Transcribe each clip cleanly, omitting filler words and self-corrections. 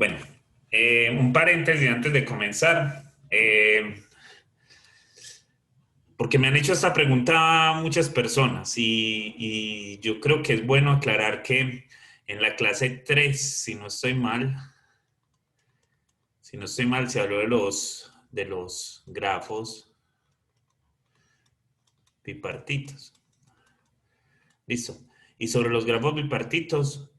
Bueno, un paréntesis antes de comenzar, porque me han hecho esta pregunta muchas personas y yo creo que es bueno aclarar que en la clase 3, si no estoy mal, se habló de los grafos bipartitos. Listo. Y sobre los grafos bipartitos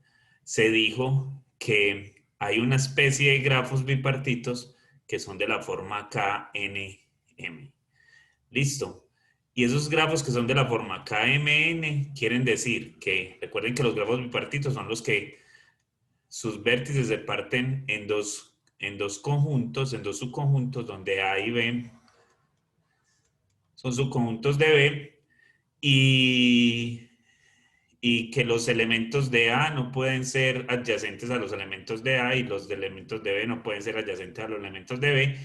se dijo que hay una especie de grafos bipartitos que son de la forma KNM. Listo. Y esos grafos que son de la forma KMN quieren decir que, recuerden que los grafos bipartitos son los que sus vértices se parten en dos conjuntos, en dos subconjuntos, donde A y B son subconjuntos de B y, y que los elementos de A no pueden ser adyacentes a los elementos de A y los elementos de B no pueden ser adyacentes a los elementos de B.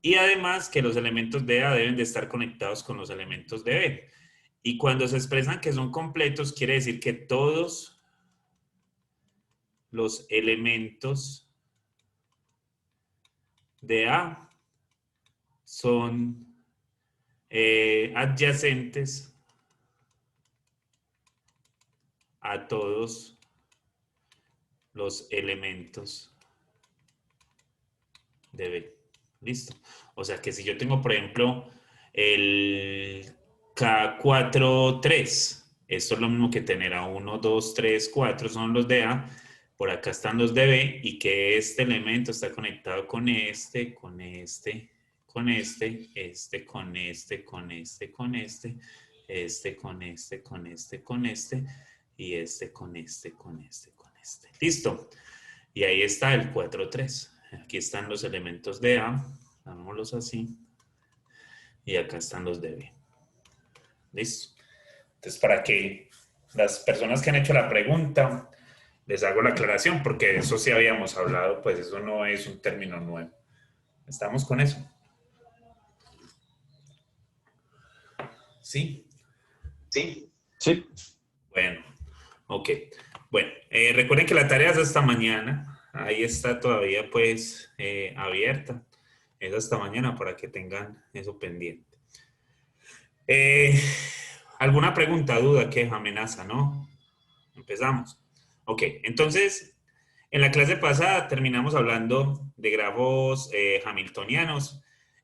Y además que los elementos de A deben de estar conectados con los elementos de B. Y cuando se expresan que son completos, quiere decir que todos los elementos de A son adyacentes a todos los elementos de B. Listo. O sea que si yo tengo, por ejemplo, el K43, esto es lo mismo que tener a 1, 2, 3, 4 son los de A, por acá están los de B, y que este elemento está conectado con este, con este, con este, este, con este, con este, con este, este, con este, con este, con este, y este, con este, con este, con este. Listo. Y ahí está el 4,3. Aquí están los elementos de A, llamémoslos así, y acá están los de B. ¿Listo? Entonces, para que las personas que han hecho la pregunta, les hago la aclaración, porque de eso sí habíamos hablado, pues eso no es un término nuevo. ¿Estamos con eso? ¿Sí? Sí. Sí. Bueno, ok. Bueno, recuerden que la tarea es hasta mañana. Ahí está todavía pues abierta. Es hasta mañana para que tengan eso pendiente. Eh, ¿Alguna pregunta, duda, queja, amenaza? ¿No? Empezamos. Ok, entonces, en la clase pasada terminamos hablando de grafos hamiltonianos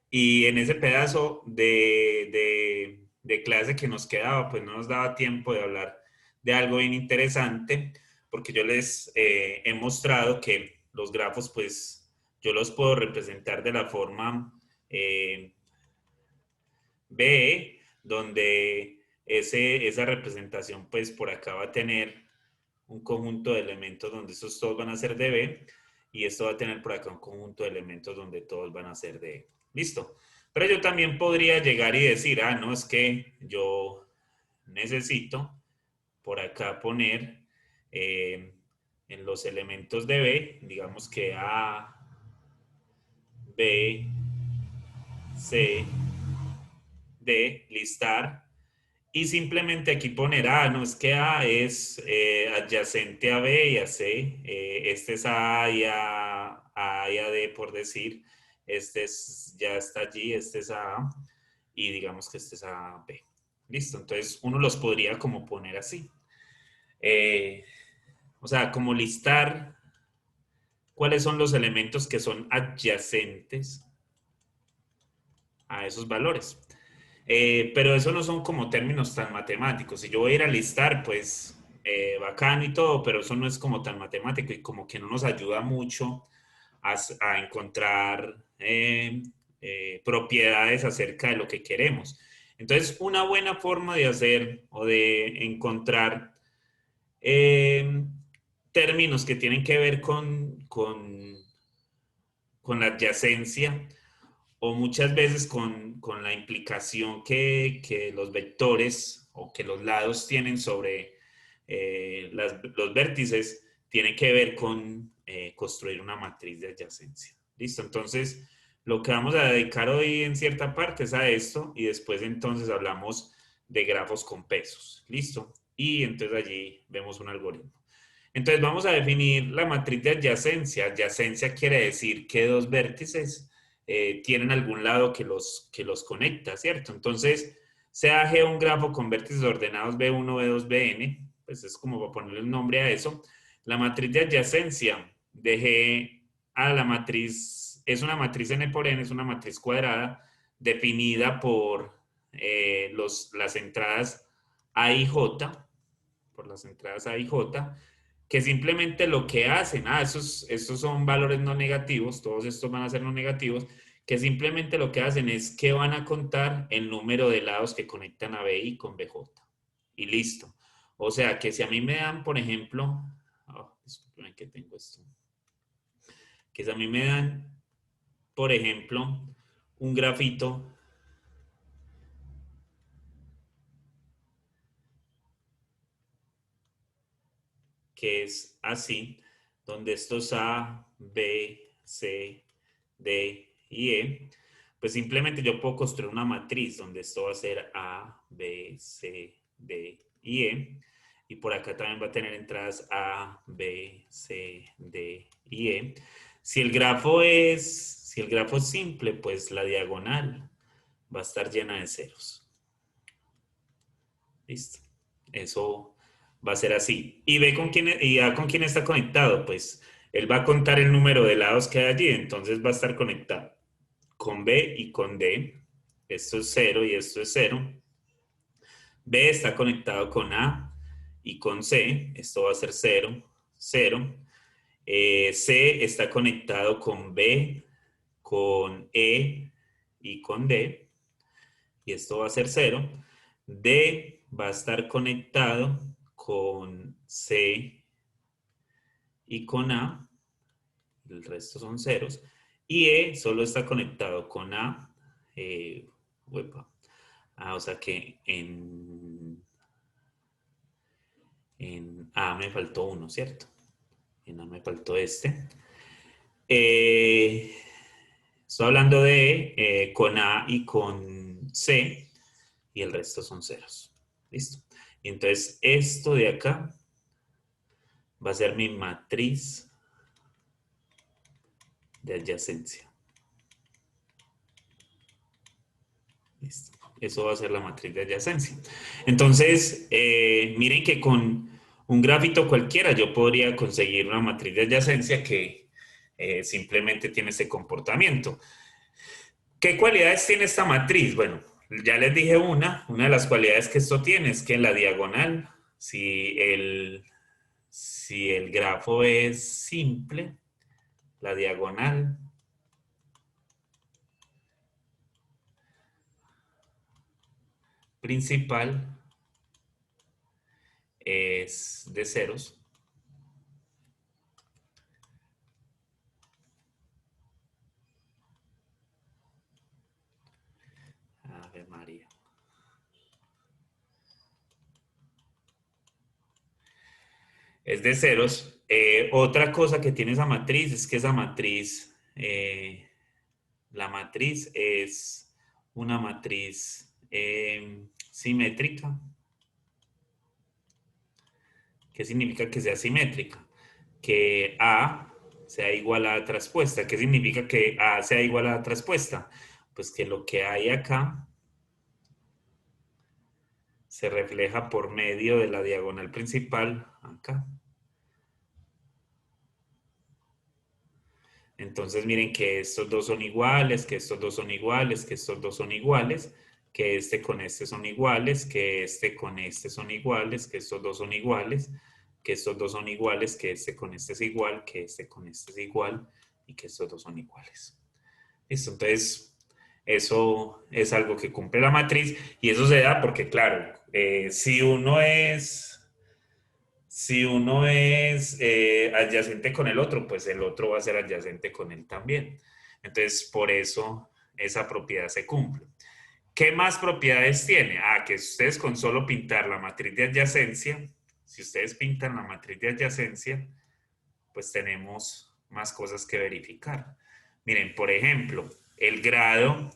y en ese pedazo de clase que nos quedaba, pues no nos daba tiempo de hablar de algo bien interesante, porque yo les he mostrado que los grafos, pues yo los puedo representar de la forma B, donde esa representación, pues por acá va a tener un conjunto de elementos donde esos todos van a ser de B, y esto va a tener por acá un conjunto de elementos donde todos van a ser de E. Listo. Pero yo también podría llegar y decir, no, es que yo necesito por acá poner en los elementos de B, digamos que A, B, C, D, listar. Y simplemente aquí poner no es que A es adyacente a B y a C. Este es A y a D, por decir. Este ya está allí, este es A. Y digamos que este es A, B. Listo, entonces uno los podría como poner así. O sea, como listar cuáles son los elementos que son adyacentes a esos valores. Pero eso no son como términos tan matemáticos. Si yo voy a ir a listar, pues bacán y todo, pero eso no es como tan matemático y como que no nos ayuda mucho a encontrar propiedades acerca de lo que queremos. Entonces, una buena forma de hacer o de encontrar términos que tienen que ver con la adyacencia o muchas veces con la implicación que los vectores o que los lados tienen sobre los vértices, tiene que ver con construir una matriz de adyacencia. ¿Listo? Entonces, lo que vamos a dedicar hoy en cierta parte es a esto y después entonces hablamos de grafos con pesos. ¿Listo? Y entonces allí vemos un algoritmo. Entonces vamos a definir la matriz de adyacencia. Adyacencia quiere decir que dos vértices tienen algún lado que los conecta, ¿cierto? Entonces, sea G un grafo con vértices ordenados B1, B2, Bn, pues es como para ponerle un nombre a eso. La matriz de adyacencia de G a la matriz, es una matriz N por N, es una matriz cuadrada definida por las entradas A y J, por las entradas A y J, que simplemente lo que hacen, estos son valores no negativos, todos estos van a ser no negativos, que simplemente lo que hacen es que van a contar el número de lados que conectan a BI con BJ. Y listo. O sea, que si a mí me dan, por ejemplo, disculpen que tengo esto, que si a mí me dan, por ejemplo, un grafito que es así, donde estos A, B, C, D y E, pues simplemente yo puedo construir una matriz donde esto va a ser A, B, C, D y E. Y por acá también va a tener entradas A, B, C, D y E. Si el grafo es simple, pues la diagonal va a estar llena de ceros. Listo. Eso va a ser así. Y ve con quién, y A con quién está conectado. Pues él va a contar el número de lados que hay allí. Entonces va a estar conectado con B y con D. Esto es 0 y esto es 0. B está conectado con A y con C. Esto va a ser 0, 0. C está conectado con B, con E y con D. Y esto va a ser 0. D va a estar conectado con C y con A. El resto son ceros. Y E solo está conectado con A. O sea que en A me faltó uno, ¿cierto? En A me faltó este. Estoy hablando de con A y con C. Y el resto son ceros. ¿Listo? Y entonces esto de acá va a ser mi matriz de adyacencia. Listo. Eso va a ser la matriz de adyacencia. Entonces, miren que con un grafito cualquiera yo podría conseguir una matriz de adyacencia que simplemente tiene ese comportamiento. ¿Qué cualidades tiene esta matriz? Bueno, ya les dije una de las cualidades que esto tiene es que en la diagonal, si el grafo es simple, la diagonal principal es de ceros. Ave María. Es de ceros. Otra cosa que tiene esa matriz es que esa matriz, la matriz es una matriz simétrica. ¿Qué significa que sea simétrica? Que A sea igual a traspuesta. ¿Qué significa que A sea igual a traspuesta? Pues que lo que hay acá se refleja por medio de la diagonal principal acá. Entonces miren que estos dos son iguales, que estos dos son iguales, que estos dos son iguales, que este con este son iguales, que este con este son iguales, que estos dos son iguales, que estos dos son iguales, que este con este es igual, que este con este es igual y que estos dos son iguales. Listo, entonces eso es algo que cumple la matriz y eso se da porque, claro, si uno es adyacente con el otro, pues el otro va a ser adyacente con él también. Entonces, por eso esa propiedad se cumple. ¿Qué más propiedades tiene? Que ustedes con solo pintar la matriz de adyacencia, si ustedes pintan la matriz de adyacencia, pues tenemos más cosas que verificar. Miren, por ejemplo, el grado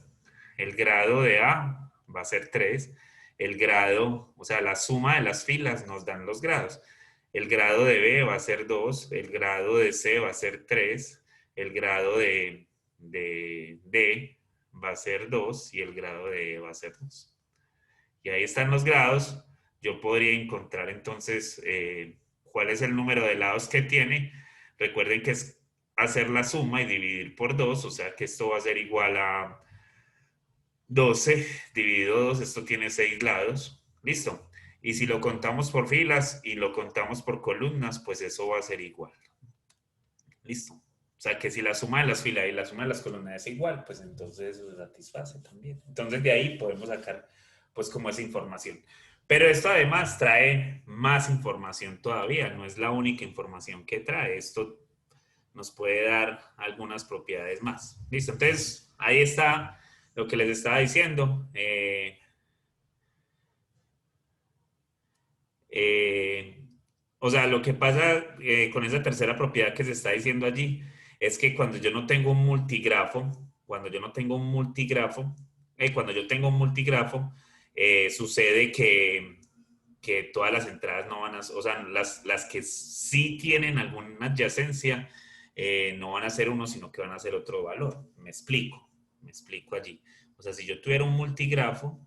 de A va a ser 3. El grado, o sea, la suma de las filas nos dan los grados. el grado de B va a ser 2, el grado de C va a ser 3, el grado de D va a ser 2 y el grado de E va a ser 2. Y ahí están los grados. Yo podría encontrar entonces cuál es el número de lados que tiene. Recuerden que es hacer la suma y dividir por 2, o sea que esto va a ser igual a 12 dividido 2, esto tiene 6 lados. Listo. Y si lo contamos por filas y lo contamos por columnas, pues eso va a ser igual. Listo. O sea que si la suma de las filas y la suma de las columnas es igual, pues entonces eso se satisface también. Entonces de ahí podemos sacar pues como esa información. Pero esto además trae más información todavía, no es la única información que trae. Esto nos puede dar algunas propiedades más. Listo, entonces ahí está lo que les estaba diciendo. O sea, lo que pasa con esa tercera propiedad que se está diciendo allí es que cuando yo no tengo un multigrafo, cuando yo tengo un multigrafo, sucede que todas las entradas no van a, o sea, las que sí tienen alguna adyacencia no van a ser uno, sino que van a ser otro valor. Me explico allí. O sea, si yo tuviera un multigrafo,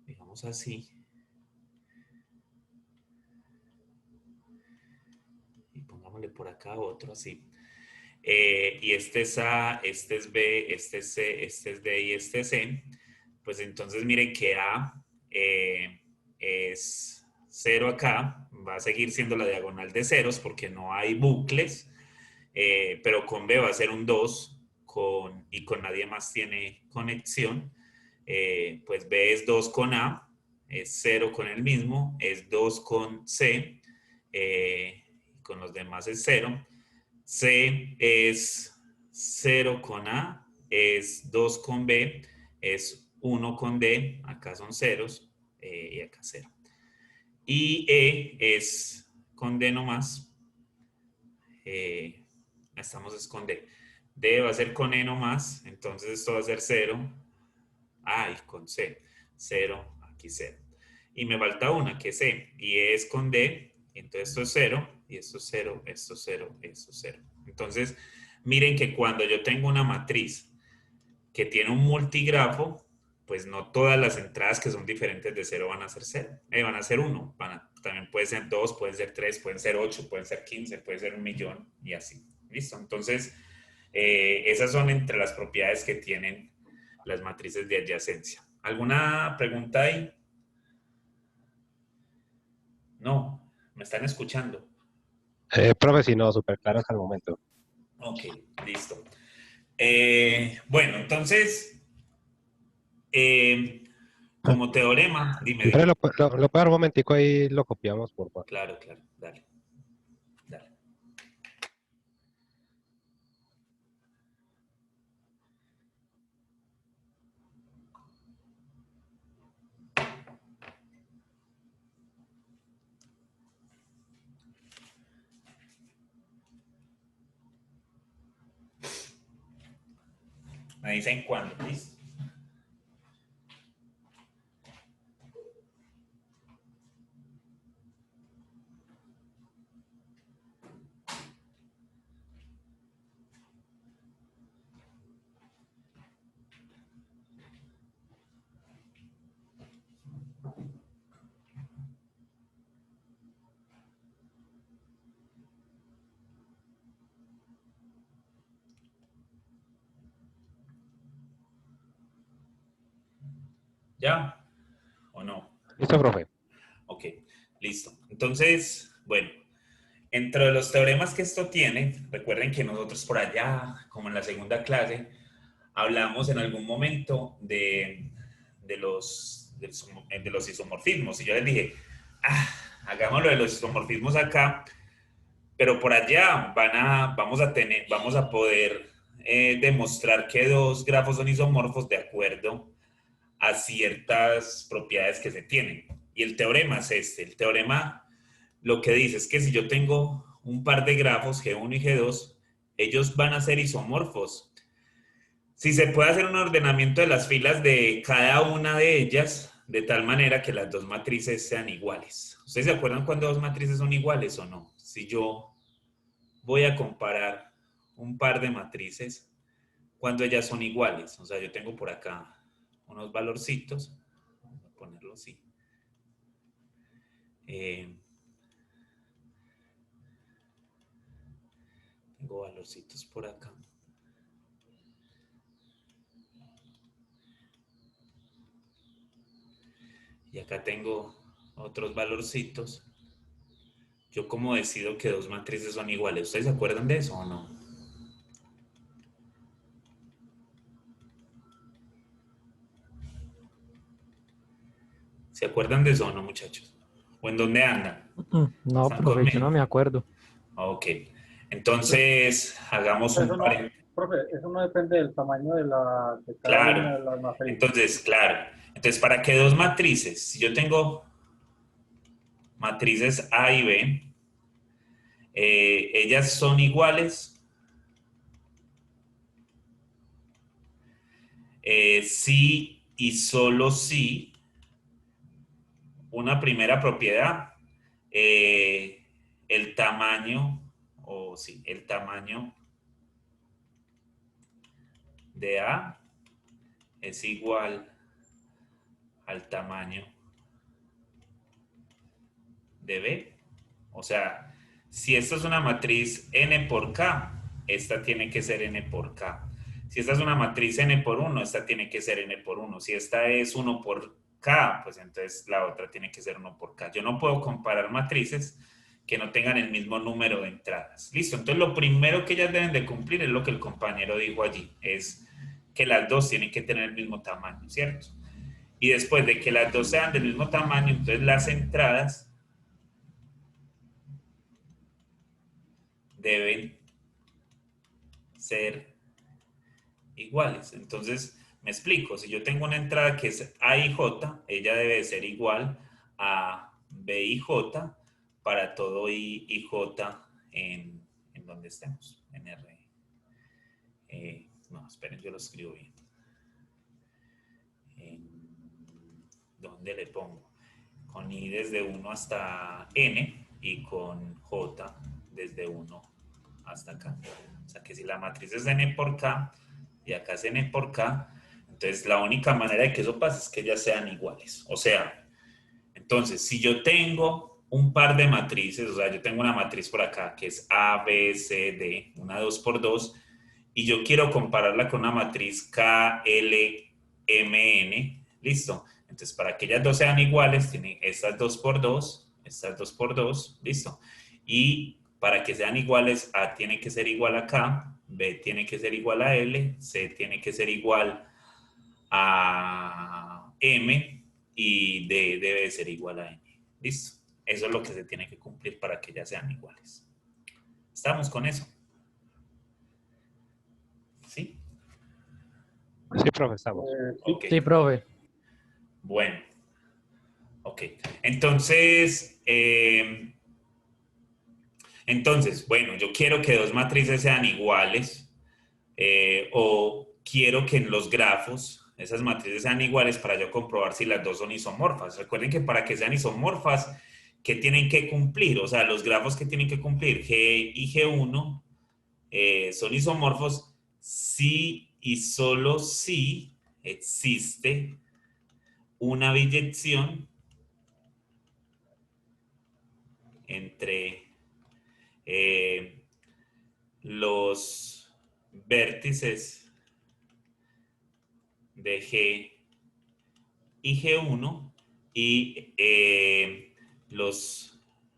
digamos así, y pongámosle por acá otro así. Y este es A, este es B, este es C, este es D y este es C, pues entonces miren que A es 0 acá, va a seguir siendo la diagonal de ceros porque no hay bucles, pero con B va a ser un 2 y con nadie más tiene conexión, pues B es 2 con A, es 0 con el mismo, es 2 con C, con los demás es 0. C es 0 con A, es 2 con B, es 1 con D, acá son ceros y acá 0. Y E es con D nomás, estamos es con D. D va a ser con E nomás, entonces esto va a ser 0. Ah, y con C, 0, aquí 0. Y me falta una que es C, y E es con D, entonces esto es 0, y esto es 0, esto es 0, esto es 0. Entonces, miren que cuando yo tengo una matriz que tiene un multigrafo, pues no todas las entradas que son diferentes de 0 van a ser 0, van a ser 1. También pueden ser 2, pueden ser 3, pueden ser 8, pueden ser 15, puede ser 1.000.000 y así. ¿Listo? Entonces, esas son entre las propiedades que tienen las matrices de adyacencia. ¿Alguna pregunta ahí? No, ¿me están escuchando? Profe, si no, súper claro hasta el momento. Ok, listo. Bueno, entonces, como teorema, dime. Entonces, lo puedo dar un momentico ahí, lo copiamos, por favor. Claro, dale. Me dicen cuándo, ¿listo? ¿Ya? ¿O no? Listo, profe. Ok, listo. Entonces, bueno, entre los teoremas que esto tiene, recuerden que nosotros por allá, como en la segunda clase, hablamos en algún momento de los isomorfismos. Y yo les dije, hagámoslo de los isomorfismos acá, pero por allá vamos a poder demostrar que dos grafos son isomorfos de acuerdo a ciertas propiedades que se tienen. Y el teorema es este. El teorema lo que dice es que si yo tengo un par de grafos, G1 y G2, ellos van a ser isomorfos. Si se puede hacer un ordenamiento de las filas de cada una de ellas, de tal manera que las dos matrices sean iguales. ¿Ustedes se acuerdan cuando dos matrices son iguales o no? Si yo voy a comparar un par de matrices, cuando ellas son iguales, o sea, yo tengo por acá unos valorcitos, vamos a ponerlo así. Tengo valorcitos por acá. Y acá tengo otros valorcitos. ¿Yo cómo decido que dos matrices son iguales? ¿Ustedes se acuerdan de eso o no? ¿Se acuerdan de eso o no, muchachos? ¿O en dónde andan? No, ¿Están profe, yo no conmigo? me acuerdo. Ok. Entonces, hagamos un par. Profe, eso no depende del tamaño de cada una Claro. de las matrices. Entonces, claro. Entonces, para que dos matrices, si yo tengo matrices A y B, ellas son iguales si y solo si una primera propiedad, el tamaño, o sí, el tamaño de A es igual al tamaño de B. O sea, si esta es una matriz n por k, esta tiene que ser n por k. Si esta es una matriz n por 1, esta tiene que ser n por 1. Si esta es 1 por k, pues entonces la otra tiene que ser 1 por k. Yo no puedo comparar matrices que no tengan el mismo número de entradas. Listo, entonces lo primero que ellas deben de cumplir es lo que el compañero dijo allí, es que las dos tienen que tener el mismo tamaño, ¿cierto? Y después de que las dos sean del mismo tamaño, entonces las entradas deben ser iguales. Entonces, me explico. Si yo tengo una entrada que es A y J, ella debe ser igual a B y J para todo I y J en donde estemos, en R. No, esperen, yo lo escribo bien. ¿Dónde le pongo? Con I desde 1 hasta N y con J desde 1 hasta acá. O sea que si la matriz es N por K y acá es N por K, entonces la única manera de que eso pase es que ellas sean iguales. O sea, entonces si yo tengo un par de matrices, o sea, yo tengo una matriz por acá que es A, B, C, D, una 2 por 2, y yo quiero compararla con una matriz K, L, M, N, listo. Entonces, para que ellas dos sean iguales, tienen estas 2 por 2, estas 2 por 2, listo. Y para que sean iguales, A tiene que ser igual a K, B tiene que ser igual a L, C tiene que ser igual a M y D debe ser igual a N. Listo. Eso es lo que se tiene que cumplir para que ellas sean iguales. ¿Estamos con eso? ¿Sí? Sí, profe, estamos. Sí. Ok. Sí, profe. Bueno. Ok. Entonces, bueno, yo quiero que dos matrices sean iguales o quiero que en los grafos esas matrices sean iguales para yo comprobar si las dos son isomorfas. Recuerden que para que sean isomorfas, ¿qué tienen que cumplir? O sea, los grafos que tienen que cumplir G y G1 son isomorfos si y solo si existe una biyección entre los vértices de G y G1 y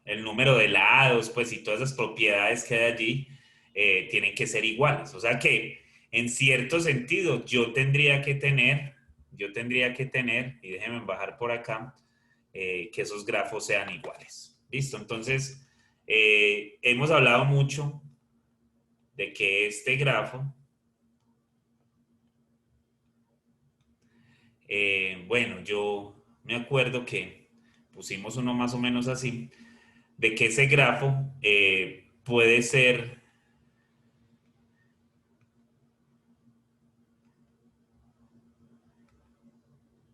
el número de lados, pues, y todas esas propiedades que hay allí tienen que ser iguales. O sea que, en cierto sentido, yo tendría que tener, y déjenme bajar por acá, que esos grafos sean iguales. ¿Listo? Entonces, hemos hablado mucho de que este grafo, bueno, yo me acuerdo que pusimos uno más o menos así, de que ese grafo puede ser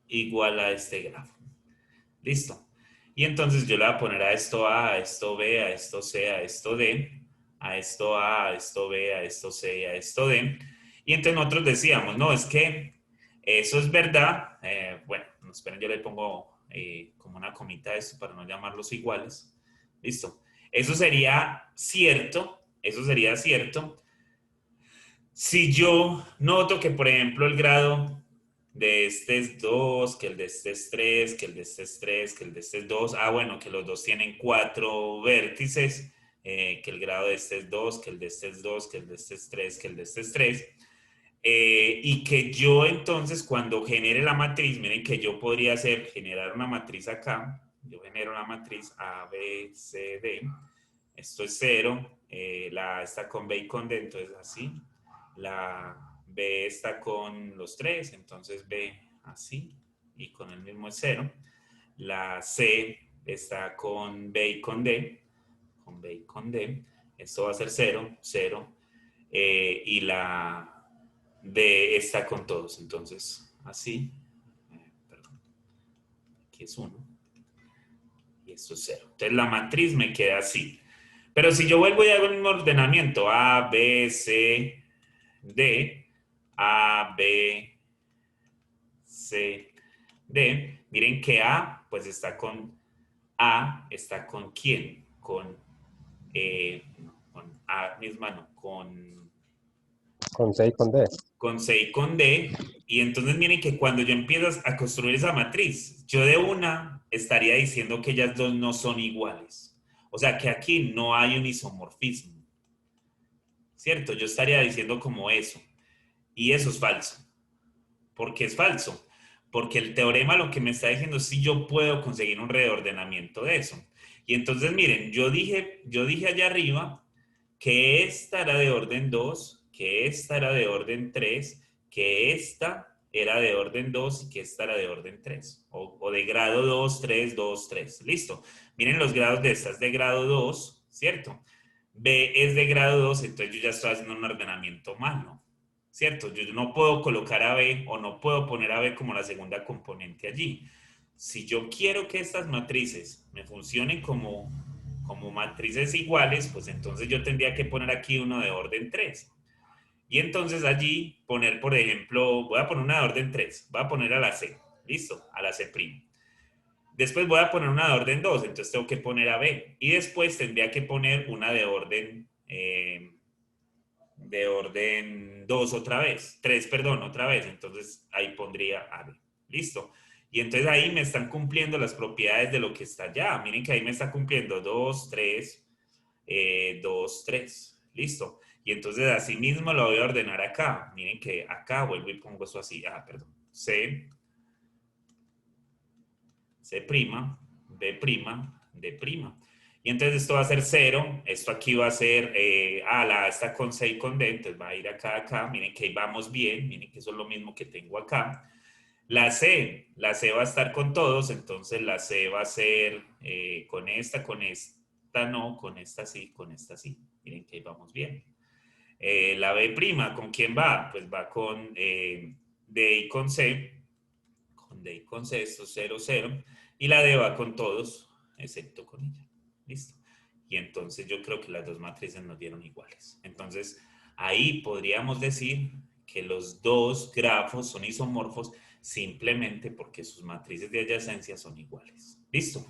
igual a este grafo. Listo. Y entonces yo le voy a poner a esto A, a esto B, a esto C, a esto D, a esto A, a esto B, a esto C y a esto D. Y entonces nosotros decíamos, no, es que eso es verdad. Bueno, no, esperen, yo le pongo como una comita a esto para no llamarlos iguales. Listo. Eso sería cierto, si yo noto que, por ejemplo, el grado de este es 2, que el de este es 3, que el de este es 3, que el de este es 2. Ah, bueno, que los dos tienen 4 vértices, que el grado de este es 2, que el de este es 2, que el de este es 3, que el de este es 3. Y que yo entonces cuando genere la matriz, miren que yo podría generar una matriz acá. Yo genero una matriz A, B, C, D. Esto es 0. La A está con B y con D, entonces así. La B está con los 3, entonces B así, y con el mismo es 0. La C está con B y con D, con B y con D. Esto va a ser 0, 0. Y la D está con todos, entonces así. Perdón, aquí es 1. Y esto es 0. Entonces la matriz me queda así. Pero si yo vuelvo y hago el mismo ordenamiento, A, B, C, D, A, B, C, D. Miren que A, pues está con ¿quién? Con A misma, no, Con C y con D. con C y con D. Y entonces miren que cuando yo empiezo a construir esa matriz, yo de una estaría diciendo que ellas dos no son iguales. O sea que aquí no hay un isomorfismo. ¿Cierto? Yo estaría diciendo como eso. Y eso es falso. ¿Por qué es falso? Porque el teorema lo que me está diciendo es si yo puedo conseguir un reordenamiento de eso. Y entonces, miren, yo dije allá arriba que esta era de orden 2, que esta era de orden 3, que esta era de orden 2 y que esta era de orden 3. O de grado 2, 3, 2, 3. Listo. Miren los grados de esta es de grado 2, ¿cierto? B es de grado 2, entonces yo ya estoy haciendo un ordenamiento malo. ¿Cierto? Yo no puedo colocar a B o no puedo poner a B como la segunda componente allí. Si yo quiero que estas matrices me funcionen como matrices iguales, pues entonces yo tendría que poner aquí uno de orden 3. Y entonces allí poner, por ejemplo, voy a poner una de orden 3, voy a poner a la C, listo, a la C'. Después voy a poner una de orden 2, entonces tengo que poner a B. Y después tendría que poner una de orden 2 otra vez, 3, perdón, otra vez, entonces ahí pondría A, B. Listo. Y entonces ahí me están cumpliendo las propiedades de lo que está allá. Miren que ahí me está cumpliendo 2, 3, 2, 3. Listo. Y entonces así mismo lo voy a ordenar acá. Miren que acá vuelvo y pongo eso así. Ah, perdón. C, C', B', D'. Y entonces esto va a ser 0, esto aquí va a ser, la A está con C y con D, entonces va a ir acá. Miren que ahí vamos bien, miren que eso es lo mismo que tengo acá. La C va a estar con todos, entonces la C va a ser con esta no, con esta sí, con esta sí. Miren que ahí vamos bien. La B', ¿con quién va? Pues va con D y con C. Con D y con C, esto es 0, 0. Y la D va con todos, excepto con ella. Listo. Y entonces yo creo que las dos matrices nos dieron iguales. Entonces, ahí podríamos decir que los dos grafos son isomorfos simplemente porque sus matrices de adyacencia son iguales. Listo.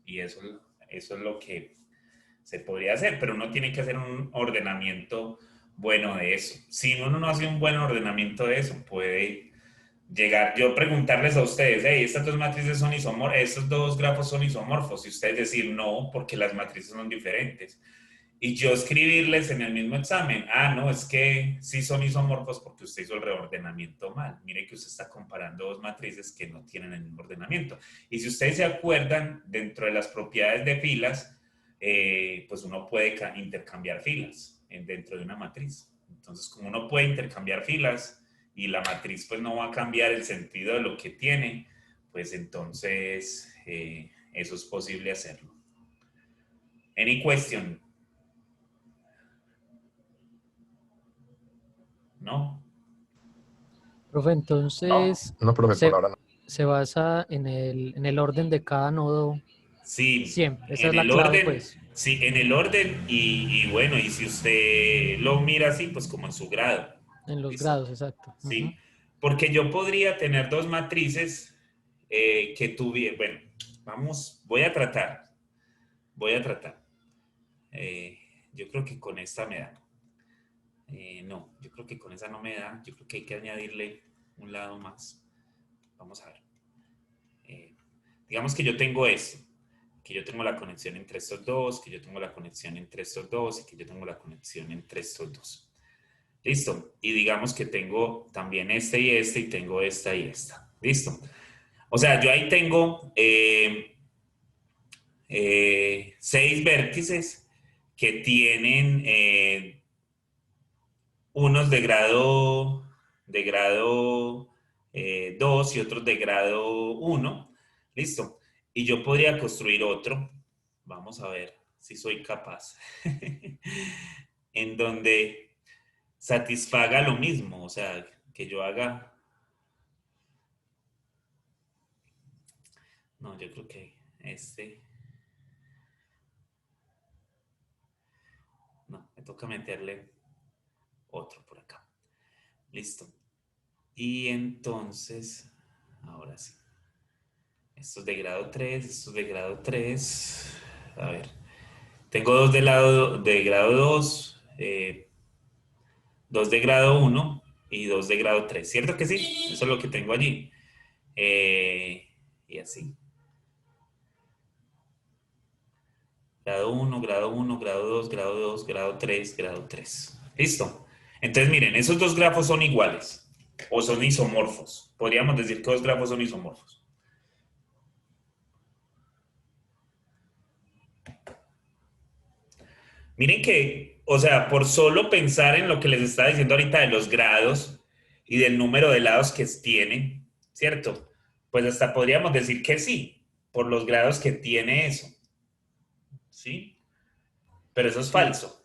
Y eso es lo que se podría hacer, pero uno tiene que hacer un ordenamiento bueno de eso. Si uno no hace un buen ordenamiento de eso, puede llegar, yo preguntarles a ustedes, hey, estas dos matrices son isomorfos, estos dos grafos son isomorfos, y ustedes decir no, porque las matrices son diferentes. Y yo escribirles en el mismo examen, no, es que sí son isomorfos porque usted hizo el reordenamiento mal. Mire que usted está comparando dos matrices que no tienen el mismo ordenamiento. Y si ustedes se acuerdan, dentro de las propiedades de filas, pues uno puede intercambiar filas dentro de una matriz. Entonces, como uno puede intercambiar filas, y la matriz pues no va a cambiar el sentido de lo que tiene, pues entonces eso es posible hacerlo. Any question? ¿No? Profe, entonces, No, profe, por ahora no. se basa en el orden de cada nodo Sí, siempre. Esa en es la el clave, orden, pues. sí, en el orden y bueno, y si usted lo mira así, pues como en su grado. En los ¿Listo? grados, exacto. Sí, porque yo podría tener dos matrices que tuvieran, bueno, voy a tratar. Yo creo que con esta me da. No, yo creo que con esa no me da. Yo creo que hay que añadirle un lado más. Vamos a ver. Digamos que yo tengo esto, que yo tengo la conexión entre estos dos, que yo tengo la conexión entre estos dos y que yo tengo la conexión entre estos dos. Listo. Y digamos que tengo también este y tengo esta y esta. Listo. O sea, yo ahí tengo 6 vértices que tienen unos de grado 2 y otros de grado 1. Listo. Y yo podría construir otro. Vamos a ver si soy capaz. En donde satisfaga lo mismo. O sea, que yo haga... No, yo creo que este... No, me toca meterle otro por acá. Listo. Y entonces, ahora sí. Estos de grado 3, estos de grado 3. A ver. Tengo dos de grado 2, dos de grado 1 y dos de grado 3. ¿Cierto que sí? Eso es lo que tengo allí. Y así. Grado 1, grado 1, grado 2, grado 2, grado 3, grado 3. Listo. Entonces, miren, esos dos grafos son iguales o son isomorfos. Podríamos decir que los grafos son isomorfos. Miren que, o sea, por solo pensar en lo que les estaba diciendo ahorita de los grados y del número de lados que tiene, ¿cierto? Pues hasta podríamos decir que sí, por los grados que tiene eso. ¿Sí? Pero eso es Sí. falso.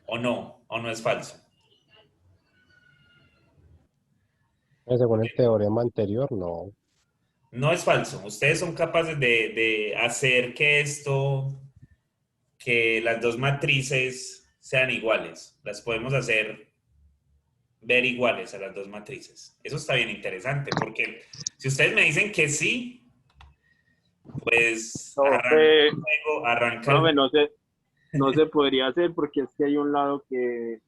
O no es falso. Según el teorema anterior, no. No es falso. Ustedes son capaces de hacer que las dos matrices sean iguales. Las podemos hacer ver iguales a las dos matrices. Eso está bien interesante, porque si ustedes me dicen que sí, pues arranca el Profe, juego. no se podría hacer porque es que hay un lado del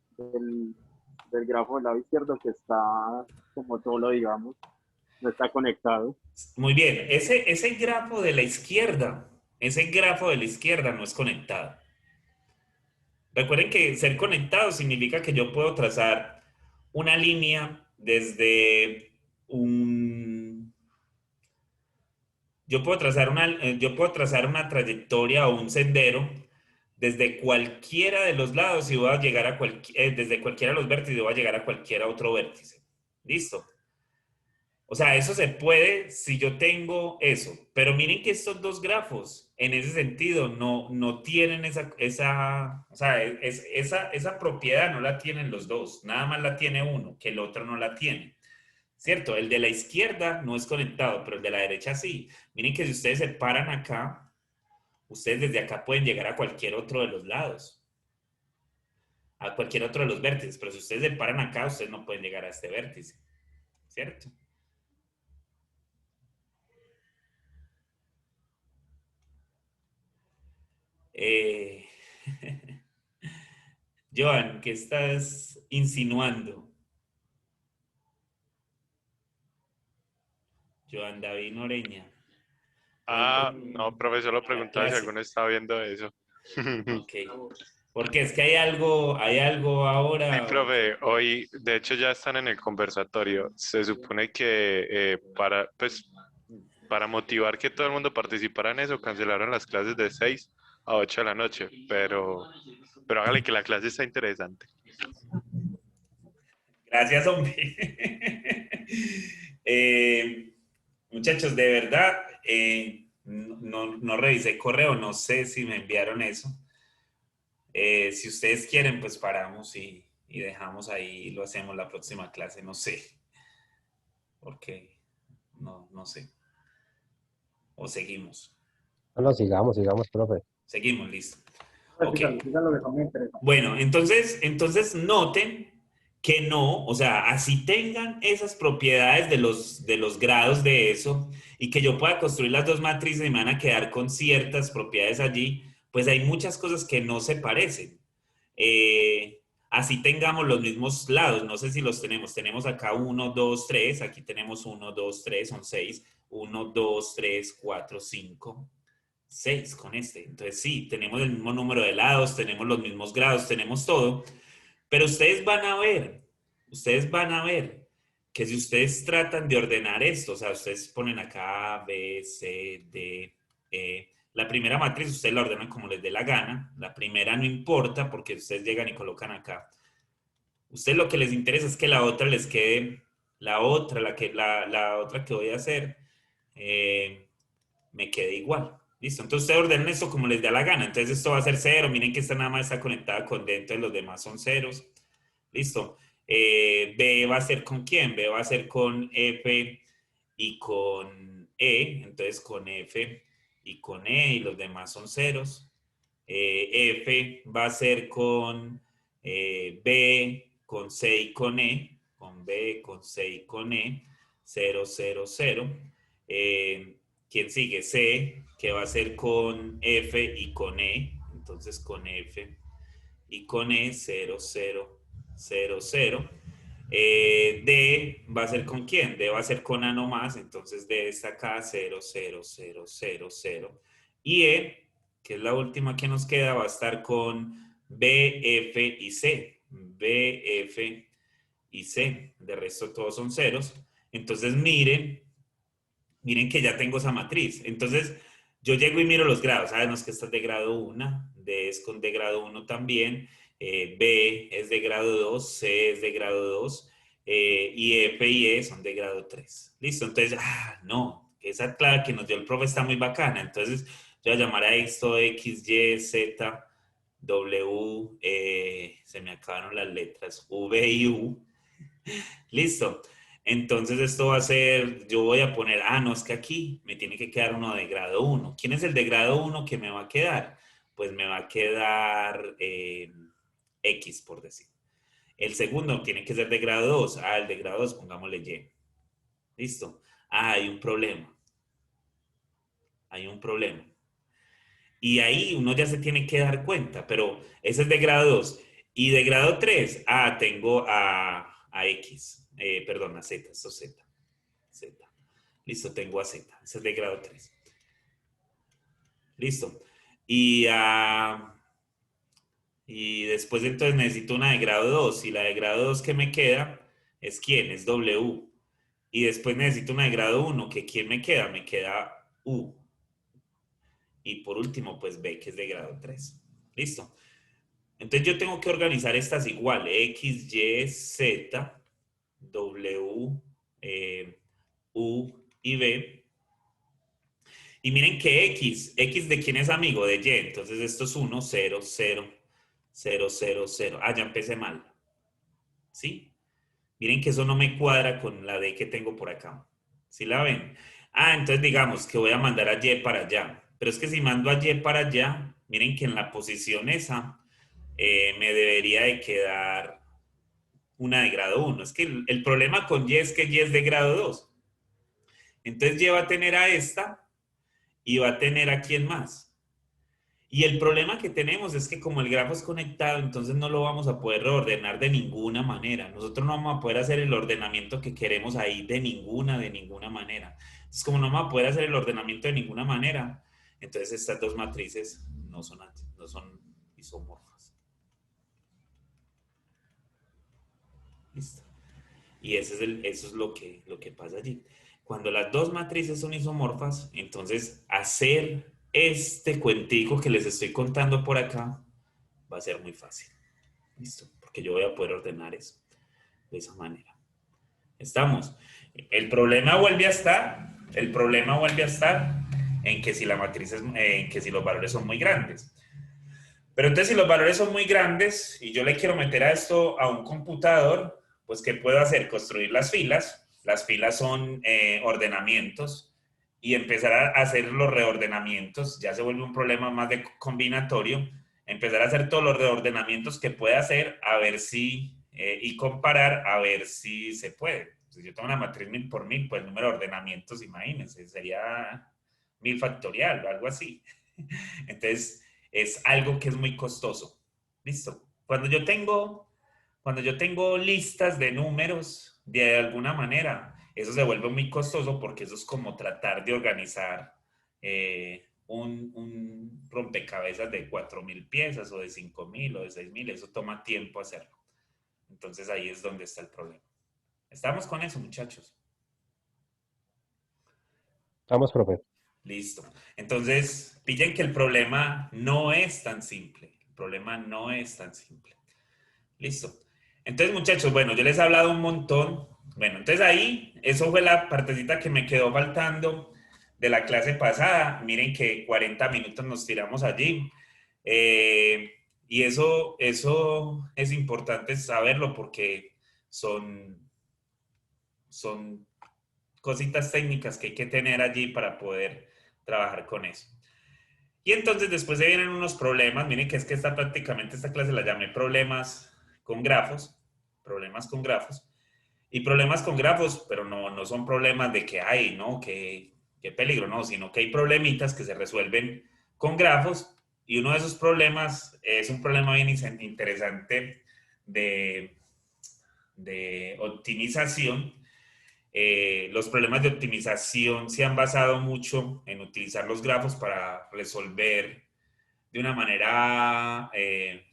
grafo del lado izquierdo que está como solo, digamos, no está conectado. Muy bien, ese grafo de la izquierda, ese grafo de la izquierda no es conectado. Recuerden que ser conectado significa que yo puedo trazar una línea desde un... yo puedo trazar una trayectoria o un sendero desde cualquiera de los lados y voy a llegar a desde cualquiera de los vértices y voy a llegar a cualquier otro vértice. ¿Listo? O sea, eso se puede si yo tengo eso. Pero miren que estos dos grafos, en ese sentido, no tienen o sea, esa propiedad no la tienen los dos. Nada más la tiene uno, que el otro no la tiene. ¿Cierto? El de la izquierda no es conectado, pero el de la derecha sí. Miren que si ustedes se paran acá, ustedes desde acá pueden llegar a cualquier otro de los lados. A cualquier otro de los vértices. Pero si ustedes se paran acá, ustedes no pueden llegar a este vértice. ¿Cierto? Eh, Joan, ¿qué estás insinuando? Joan David Noreña. No, profe, solo A la preguntaba si clase. alguno estaba viendo eso. Ok. Porque es que hay algo Sí, ahora. profe, hoy de hecho ya están en el conversatorio. Se supone que para motivar que todo el mundo participara en eso, cancelaron las clases de 6 a 8 de la noche, pero hágale que la clase está interesante. Gracias, hombre. Muchachos, de verdad, no revisé correo, no sé si me enviaron eso. Si ustedes quieren, pues paramos y dejamos ahí y lo hacemos la próxima clase, no sé. Porque no sé. O seguimos. No, sigamos, profe. Seguimos, listo. Pues, Ok. dígalo que son muy interesantes. Bueno, entonces noten que no, o sea, así tengan esas propiedades de los grados de eso y que yo pueda construir las dos matrices y me van a quedar con ciertas propiedades allí, pues hay muchas cosas que no se parecen. Así tengamos los mismos lados, no sé si los tenemos. Tenemos acá 1, 2, 3, aquí tenemos 1, 2, 3, son 6. 1, 2, 3, 4, 5. 6 con este. Entonces sí, tenemos el mismo número de lados, tenemos los mismos grados, tenemos todo. Pero ustedes van a ver que si ustedes tratan de ordenar esto, o sea, ustedes ponen acá A, B, C, D, E. La primera matriz ustedes la ordenan como les dé la gana. La primera no importa porque ustedes llegan y colocan acá. Ustedes lo que les interesa es que la otra les quede, la otra que voy a hacer, me quede igual. Listo, entonces ustedes ordenen esto como les da la gana. Entonces esto va a ser 0. Miren que esta nada más está conectada con D, entonces los demás son ceros. Listo. B va a ser con quién? B va a ser con F y con E. Entonces con F y con E y los demás son ceros. F va a ser con B, con C y con E. Con B, con C y con E. 0, 0, 0. ¿Quién sigue? C, que va a ser con F y con E. Entonces con F y con E, 0, 0, 0, 0. D va a ser con quién? D va a ser con A nomás. Entonces D está acá, 0, 0, 0, 0, 0. Y E, que es la última que nos queda, va a estar con B, F y C. B, F y C. De resto todos son ceros. Entonces miren que ya tengo esa matriz. Entonces, yo llego y miro los grados. Sabemos que esta es de grado 1, D es con de grado 1 también, B es de grado 2, C es de grado 2, y F y E son de grado 3. Listo, entonces, no, esa clave que nos dio el profe está muy bacana. Entonces, yo voy a llamar a esto X, Y, Z, W, se me acabaron las letras, V y U. Listo. Entonces esto va a ser, yo voy a poner, no, es que aquí me tiene que quedar uno de grado 1. ¿Quién es el de grado 1 que me va a quedar? Pues me va a quedar X, por decir. El segundo tiene que ser de grado 2. El de grado 2, pongámosle Y. Listo. Hay un problema. Hay un problema. Y ahí uno ya se tiene que dar cuenta, pero ese es de grado 2. Y de grado 3, tengo a X. Perdón, a Z, esto es Z. Z. Listo, tengo a Z. Ese es de grado 3. Listo. Y después entonces necesito una de grado 2. Y la de grado 2 que me queda es ¿quién? Es W. Y después necesito una de grado 1, que ¿quién me queda? Me queda U. Y por último, pues B, que es de grado 3. Listo. Entonces yo tengo que organizar estas igual. X, Y, Z, W, U y B. Y miren que X de quién es amigo, de Y. Entonces esto es 1, 0, 0, 0, 0, 0. Ya empecé mal. ¿Sí? Miren que eso no me cuadra con la D que tengo por acá. ¿Sí la ven? Entonces digamos que voy a mandar a Y para allá. Pero es que si mando a Y para allá, miren que en la posición esa me debería de quedar una de grado 1. Es que el problema con Y es que Y es de grado 2. Entonces Y va a tener a esta y va a tener a quién más. Y el problema que tenemos es que como el grafo es conectado, entonces no lo vamos a poder reordenar de ninguna manera. Nosotros no vamos a poder hacer el ordenamiento que queremos ahí de ninguna manera. Entonces, como no vamos a poder hacer el ordenamiento de ninguna manera, entonces estas dos matrices no son isomorfas. Listo. Y eso es lo que pasa allí. Cuando las dos matrices son isomorfas, entonces hacer este cuentico que les estoy contando por acá va a ser muy fácil. ¿Listo? Porque yo voy a poder ordenar eso de esa manera. ¿Estamos? El problema vuelve a estar en que si la matriz en que si los valores son muy grandes. Pero entonces si los valores son muy grandes y yo le quiero meter a esto a un computador, pues ¿qué puedo hacer? Construir las filas. Las filas son ordenamientos y empezar a hacer los reordenamientos, ya se vuelve un problema más de combinatorio, empezar a hacer todos los reordenamientos que puede hacer, a ver si, y comparar a ver si se puede. Si yo tengo una matriz 1000 por 1000, pues el número de ordenamientos, imagínense, sería 1000 factorial o algo así. Entonces, es algo que es muy costoso. ¿Listo? Cuando yo tengo listas de números, de alguna manera, eso se vuelve muy costoso porque eso es como tratar de organizar un rompecabezas de 4000 piezas o de 5000 o de 6000. Eso toma tiempo hacerlo. Entonces ahí es donde está el problema. ¿Estamos con eso, muchachos? Vamos, profe. Listo. Entonces, pillen que el problema no es tan simple. El problema no es tan simple. Listo. Entonces, muchachos, bueno, yo les he hablado un montón. Bueno, entonces ahí, eso fue la partecita que me quedó faltando de la clase pasada. Miren que 40 minutos nos tiramos allí. Y eso es importante saberlo porque son cositas técnicas que hay que tener allí para poder trabajar con eso. Y entonces después se vienen unos problemas. Miren que es que esta clase la llamé problemas con grafos. Problemas con grafos. Y problemas con grafos, pero no son problemas de que hay, ¿no? Qué peligro, no, sino que hay problemitas que se resuelven con grafos. Y uno de esos problemas es un problema bien interesante de optimización. Los problemas de optimización se han basado mucho en utilizar los grafos para resolver de una manera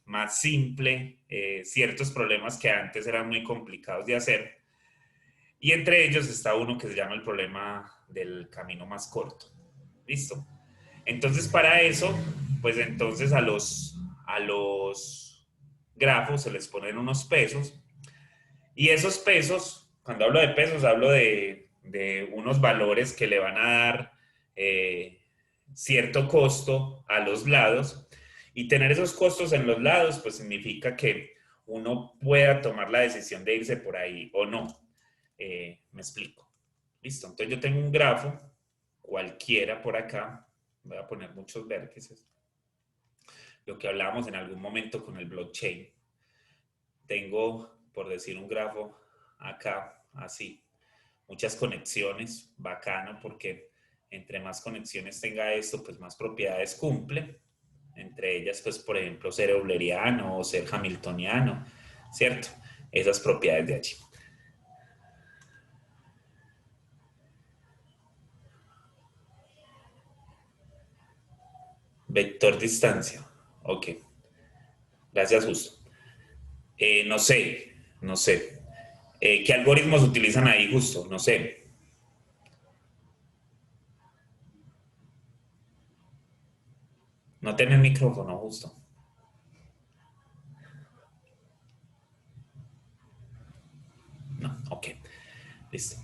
más simple ciertos problemas que antes eran muy complicados de hacer. Y entre ellos está uno que se llama el problema del camino más corto. ¿Listo? Entonces, para eso, pues entonces a los grafos se les ponen unos pesos. Y esos pesos, cuando hablo de pesos, hablo de unos valores que le van a dar cierto costo a los lados. Y tener esos costos en los lados, pues significa que uno pueda tomar la decisión de irse por ahí o no. Me explico. Listo. Entonces yo tengo un grafo, cualquiera por acá. Voy a poner muchos vértices. Lo que hablábamos en algún momento con el blockchain. Tengo, por decir, un grafo acá, así. Muchas conexiones, bacano, porque entre más conexiones tenga esto, pues más propiedades cumple. Entre ellas, pues, por ejemplo, ser euleriano o ser hamiltoniano, ¿cierto? Esas propiedades de allí. Vector distancia. Ok. Gracias, Justo. No sé. ¿Qué algoritmos utilizan ahí, Justo? No sé. No tiene micrófono, Justo. No, ok. Listo.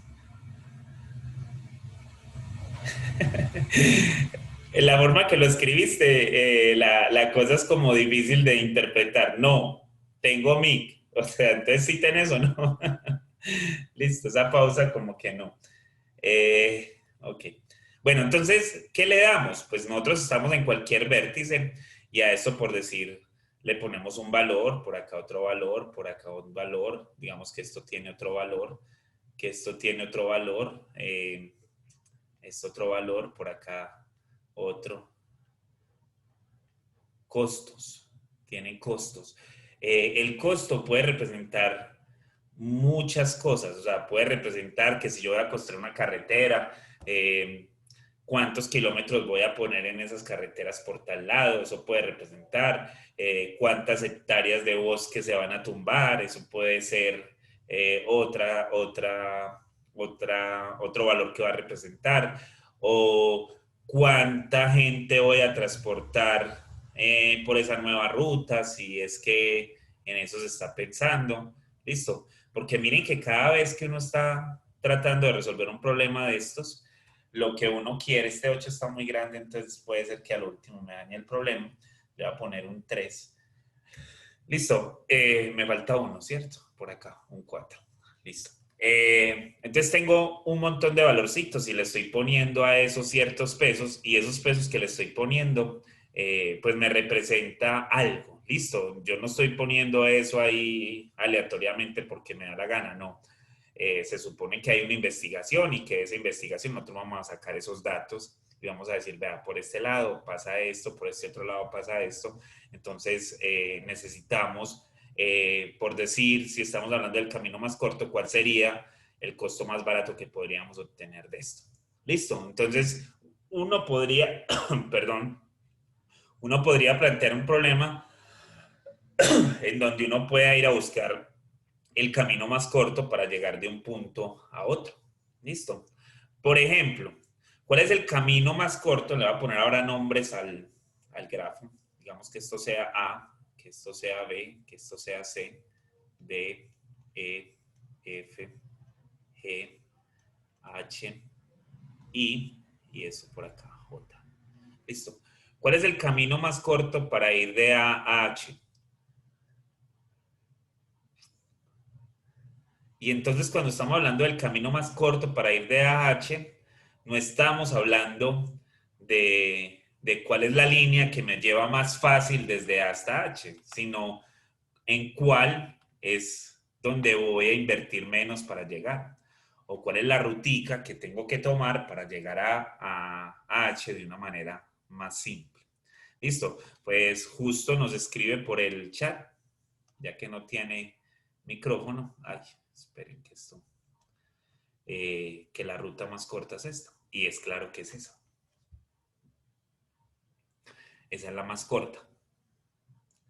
En la forma que lo escribiste, la cosa es como difícil de interpretar. No, tengo mic. O sea, entonces sí tenés o no. Listo, esa pausa como que no. Ok. Bueno, entonces, ¿qué le damos? Pues nosotros estamos en cualquier vértice y a esto, por decir, le ponemos un valor, por acá otro valor, por acá un valor. Digamos que esto tiene otro valor, que esto tiene otro valor, esto otro valor, por acá otro. Costos, tienen costos. El costo puede representar muchas cosas, o sea, puede representar que si yo voy a construir una carretera, cuántos kilómetros voy a poner en esas carreteras por tal lado, eso puede representar cuántas hectáreas de bosque se van a tumbar, eso puede ser otro valor que va a representar, o cuánta gente voy a transportar por esa nueva ruta, si es que en eso se está pensando. Listo. Porque miren que cada vez que uno está tratando de resolver un problema de estos, lo que uno quiere, este 8 está muy grande, entonces puede ser que al último me dañe el problema. Le voy a poner un 3. Listo. Me falta uno, ¿cierto? Por acá, un 4. Listo. Entonces tengo un montón de valorcitos y le estoy poniendo a esos ciertos pesos y esos pesos que le estoy poniendo, pues me representa algo. Listo, yo no estoy poniendo eso ahí aleatoriamente porque me da la gana, no. Se supone que hay una investigación y que esa investigación nosotros vamos a sacar esos datos y vamos a decir, vea, por este lado pasa esto, por este otro lado pasa esto. Entonces necesitamos por decir, si estamos hablando del camino más corto, ¿cuál sería el costo más barato que podríamos obtener de esto? Listo. Entonces, uno podría, perdón, uno podría plantear un problema en donde uno pueda ir a buscar el camino más corto para llegar de un punto a otro. Listo. Por ejemplo, ¿cuál es el camino más corto? Le voy a poner ahora nombres al grafo. Digamos que esto sea A, que esto sea B, que esto sea C, D, E, F, G, H, I y eso por acá, J. Listo. ¿Cuál es el camino más corto para ir de A a H? Y entonces cuando estamos hablando del camino más corto para ir de A a H, no estamos hablando de cuál es la línea que me lleva más fácil desde A hasta H, sino en cuál es donde voy a invertir menos para llegar, o cuál es la rutica que tengo que tomar para llegar a H de una manera más simple. Listo, pues justo nos escribe por el chat, ya que no tiene micrófono. Ay, esperen que esto, que la ruta más corta es esta, y es claro que es esa. Esa es la más corta.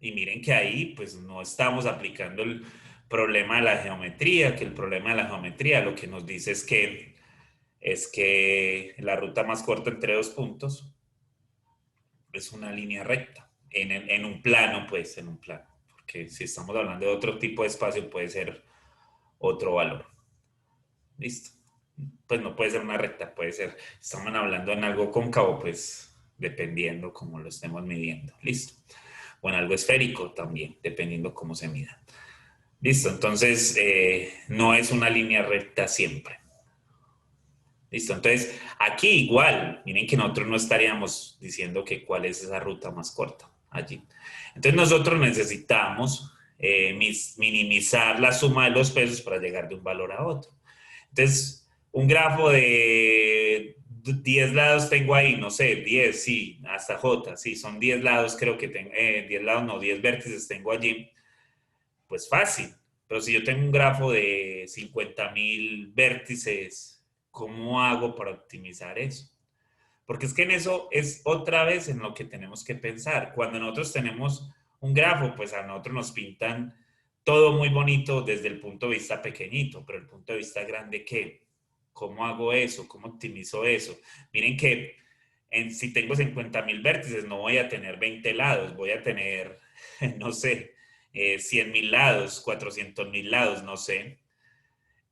Y miren que ahí pues no estamos aplicando el problema de la geometría, que el problema de la geometría lo que nos dice es que la ruta más corta entre dos puntos es una línea recta, en un plano, pues, en un plano. Porque si estamos hablando de otro tipo de espacio puede ser otro valor. Listo. Pues no puede ser una recta, puede ser, estamos hablando en algo cóncavo, pues dependiendo cómo lo estemos midiendo. Listo. O en algo esférico también, dependiendo cómo se mida. Listo, entonces no es una línea recta siempre. Listo, entonces aquí igual, miren que nosotros no estaríamos diciendo que cuál es esa ruta más corta allí. Entonces nosotros necesitamos minimizar la suma de los pesos para llegar de un valor a otro. Entonces, un grafo de 10 lados tengo ahí, no sé, 10, sí, hasta J, sí, son 10 lados, creo que tengo, 10 lados, no, 10 vértices tengo allí, pues fácil. Pero si yo tengo un grafo de 50.000 vértices, ¿cómo hago para optimizar eso? Porque es que en eso es otra vez en lo que tenemos que pensar. Cuando nosotros tenemos un grafo, pues a nosotros nos pintan todo muy bonito desde el punto de vista pequeñito, pero el punto de vista grande, ¿qué? ¿Cómo hago eso? ¿Cómo optimizo eso? Miren que si tengo 50.000 vértices, no voy a tener 20 lados, voy a tener, no sé, 100.000 lados, 400.000 lados, no sé.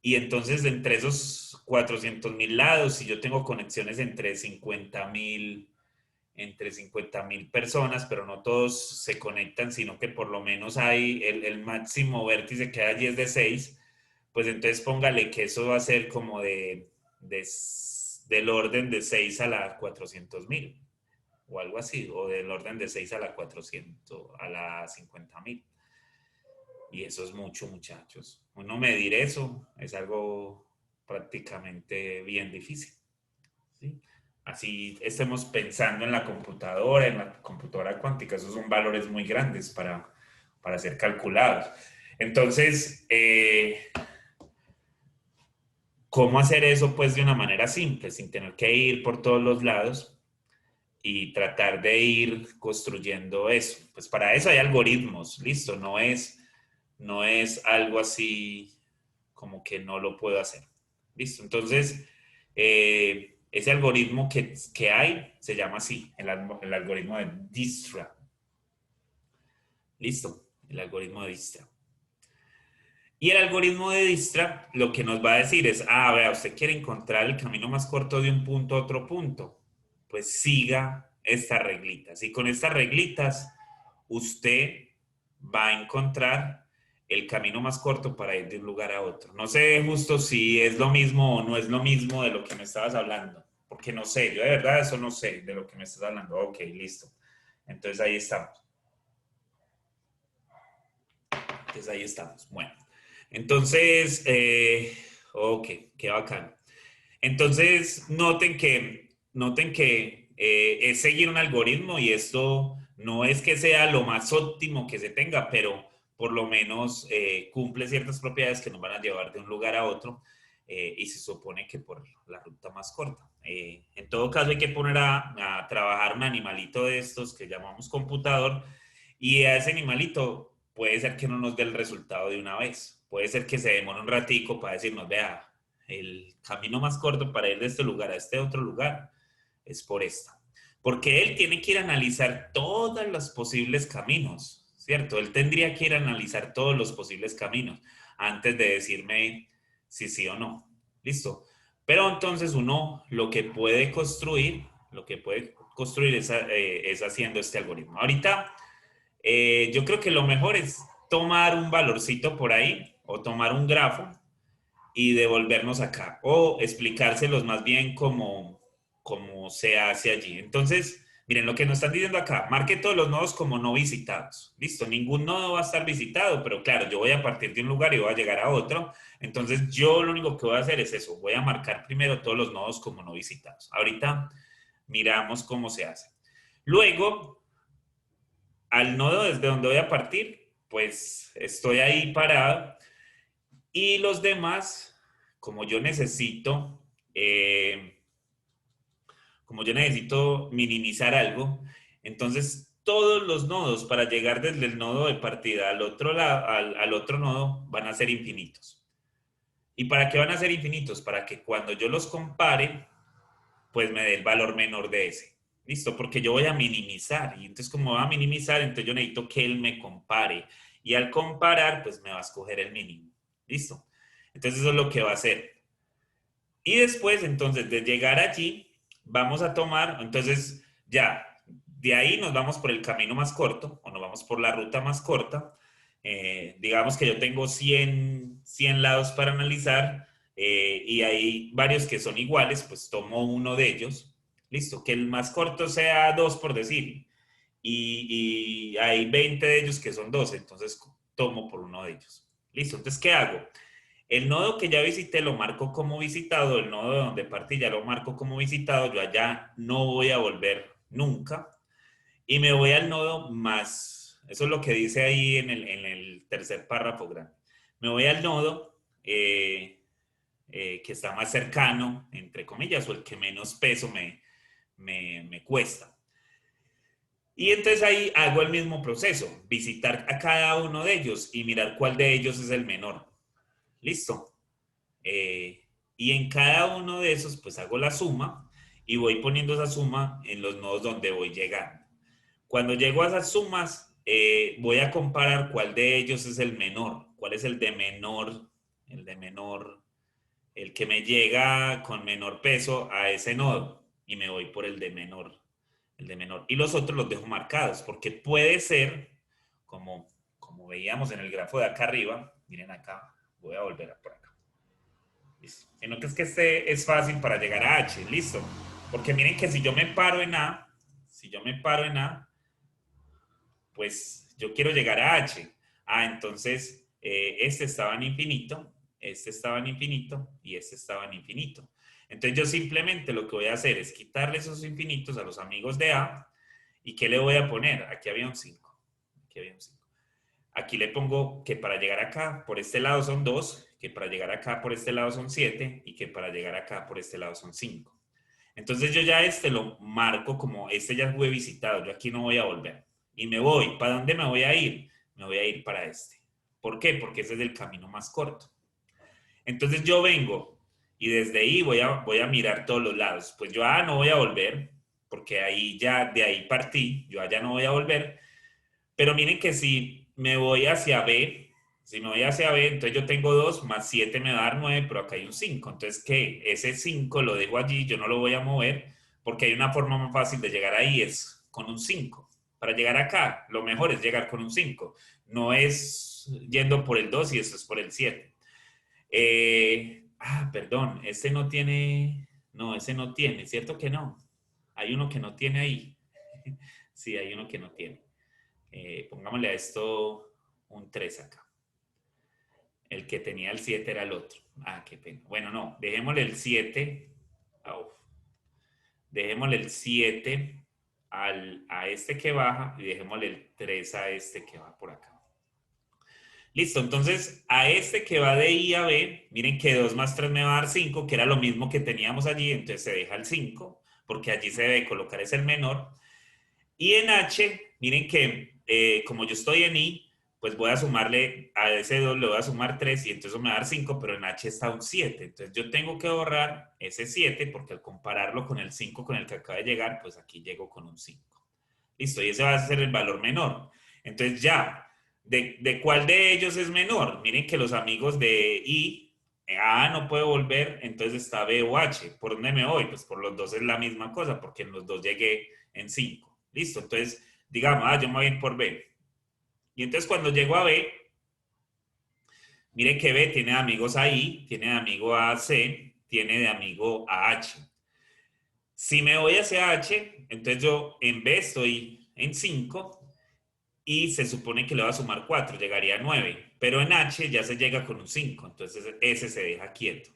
Y entonces entre esos 400.000 lados, si yo tengo conexiones entre 50.000 personas, pero no todos se conectan, sino que por lo menos hay el máximo vértice que hay allí es de 6, pues entonces póngale que eso va a ser como del orden de 6 a la 400.000 o algo así, o del orden de 6 a la 400, a la 50.000. Y eso es mucho, muchachos. Uno medir eso es algo prácticamente bien difícil, ¿sí? Así estemos pensando en la computadora cuántica, esos son valores muy grandes para ser calculados. Entonces, ¿cómo hacer eso pues de una manera simple, sin tener que ir por todos los lados y tratar de ir construyendo eso? Pues para eso hay algoritmos, listo, no es algo así como que no lo puedo hacer. Listo, entonces ese algoritmo que hay se llama así, el algoritmo de Dijkstra. Listo, el algoritmo de Dijkstra. Y el algoritmo de Dijkstra lo que nos va a decir es, vea, usted quiere encontrar el camino más corto de un punto a otro punto, pues siga estas reglitas. Y con estas reglitas usted va a encontrar el camino más corto para ir de un lugar a otro. No sé justo si es lo mismo o no es lo mismo de lo que me estabas hablando, porque no sé, yo de verdad eso no sé de lo que me estás hablando. Ok, listo. Entonces ahí estamos. Bueno, entonces, ok, qué bacano. Entonces, noten que es seguir un algoritmo y esto no es que sea lo más óptimo que se tenga, pero por lo menos cumple ciertas propiedades que nos van a llevar de un lugar a otro y se supone que por la ruta más corta. En todo caso, hay que poner a trabajar un animalito de estos que llamamos computador y a ese animalito puede ser que no nos dé el resultado de una vez. Puede ser que se demore un ratico para decirnos, vea, el camino más corto para ir de este lugar a este otro lugar es por esta. Porque él tiene que ir a analizar todos los posibles caminos, ¿cierto? Él tendría que ir a analizar todos los posibles caminos antes de decirme si sí o no. ¿Listo? Pero entonces uno lo que puede construir es haciendo este algoritmo. Ahorita yo creo que lo mejor es tomar un valorcito por ahí o tomar un grafo y devolvernos acá o explicárselos más bien como se hace allí. Entonces, miren lo que nos están diciendo acá, marque todos los nodos como no visitados. Listo, ningún nodo va a estar visitado, pero claro, yo voy a partir de un lugar y voy a llegar a otro. Entonces, yo lo único que voy a hacer es eso, voy a marcar primero todos los nodos como no visitados. Ahorita miramos cómo se hace. Luego, al nodo desde donde voy a partir, pues estoy ahí parado y los demás, como yo necesito, eh, como yo necesito minimizar algo, entonces todos los nodos para llegar desde el nodo de partida al otro, al otro nodo van a ser infinitos. ¿Y para qué van a ser infinitos? Para que cuando yo los compare, pues me dé el valor menor de ese. ¿Listo? Porque yo voy a minimizar. Y entonces como va a minimizar, entonces yo necesito que él me compare. Y al comparar, pues me va a escoger el mínimo. ¿Listo? Entonces eso es lo que va a hacer. Y después, entonces, de llegar allí, vamos a tomar, entonces ya, de ahí nos vamos por el camino más corto o nos vamos por la ruta más corta. Digamos que yo tengo 100 lados para analizar y hay varios que son iguales, pues tomo uno de ellos. Listo, que el más corto sea 2 por decir. Y hay 20 de ellos que son 12, entonces tomo por uno de ellos. Listo, entonces, ¿qué hago? El nodo que ya visité lo marco como visitado, el nodo de donde partí ya lo marco como visitado, yo allá no voy a volver nunca y me voy al nodo más, eso es lo que dice ahí en el tercer párrafo grande, me voy al nodo que está más cercano, entre comillas, o el que menos peso me cuesta. Y entonces ahí hago el mismo proceso, visitar a cada uno de ellos y mirar cuál de ellos es el menor. Listo. Y en cada uno de esos, pues hago la suma y voy poniendo esa suma en los nodos donde voy llegando. Cuando llego a esas sumas, voy a comparar cuál de ellos es el menor, cuál es el de menor, el que me llega con menor peso a ese nodo y me voy por el de menor, Y los otros los dejo marcados porque puede ser, como veíamos en el grafo de acá arriba, miren acá, voy a volver a por acá. Listo. Sino que es que este es fácil para llegar a H, listo. Porque miren que si yo me paro en A, pues yo quiero llegar a H. Entonces este estaba en infinito, este estaba en infinito y este estaba en infinito. Entonces yo simplemente lo que voy a hacer es quitarle esos infinitos a los amigos de A. ¿Y qué le voy a poner? Aquí había un 5. Aquí le pongo que para llegar acá por este lado son 2, que para llegar acá por este lado son 7 y que para llegar acá por este lado son 5. Entonces yo ya este lo marco como este ya fue visitado, yo aquí no voy a volver. Y me voy. ¿Para dónde me voy a ir? Me voy a ir para este. ¿Por qué? Porque ese es el camino más corto. Entonces yo vengo y desde ahí voy a mirar todos los lados. Pues yo no voy a volver, porque ahí ya de ahí partí, yo allá no voy a volver. Pero miren que si me voy hacia B, entonces yo tengo 2 más 7 me va a dar 9, pero acá hay un 5. Entonces, ¿qué? Ese 5 lo dejo allí, yo no lo voy a mover, porque hay una forma más fácil de llegar ahí, es con un 5. Para llegar acá, lo mejor es llegar con un 5. No es yendo por el 2 y esto es por el 7. Perdón, este no tiene, no, ese no tiene, ¿cierto que no? Hay uno que no tiene ahí. Sí, hay uno que no tiene. Pongámosle a esto un 3 acá. El que tenía el 7 era el otro. Qué pena. Bueno, no, dejémosle el 7. Dejémosle el 7 a este que baja y dejémosle el 3 a este que va por acá. Listo, entonces a este que va de I a B, miren que 2 más 3 me va a dar 5, que era lo mismo que teníamos allí, entonces se deja el 5, porque allí se debe colocar es el menor. Y en H, miren que como yo estoy en I, pues voy a sumarle a ese 2, le voy a sumar 3 y entonces me va a dar 5, pero en H está un 7. Entonces yo tengo que borrar ese 7 porque al compararlo con el 5 con el que acaba de llegar, pues aquí llego con un 5. Listo, y ese va a ser el valor menor. Entonces ya, ¿de cuál de ellos es menor? Miren que los amigos de I, A no puede volver, entonces está B o H. ¿Por dónde me voy? Pues por los dos es la misma cosa, porque en los dos llegué en 5. Listo, entonces digamos, yo me voy a ir por B. Y entonces cuando llego a B, miren que B tiene amigos a I, tiene de amigo a C, tiene de amigo a H. Si me voy hacia H, entonces yo en B estoy en 5 y se supone que le va a sumar 4, llegaría a 9. Pero en H ya se llega con un 5, entonces ese se deja quieto.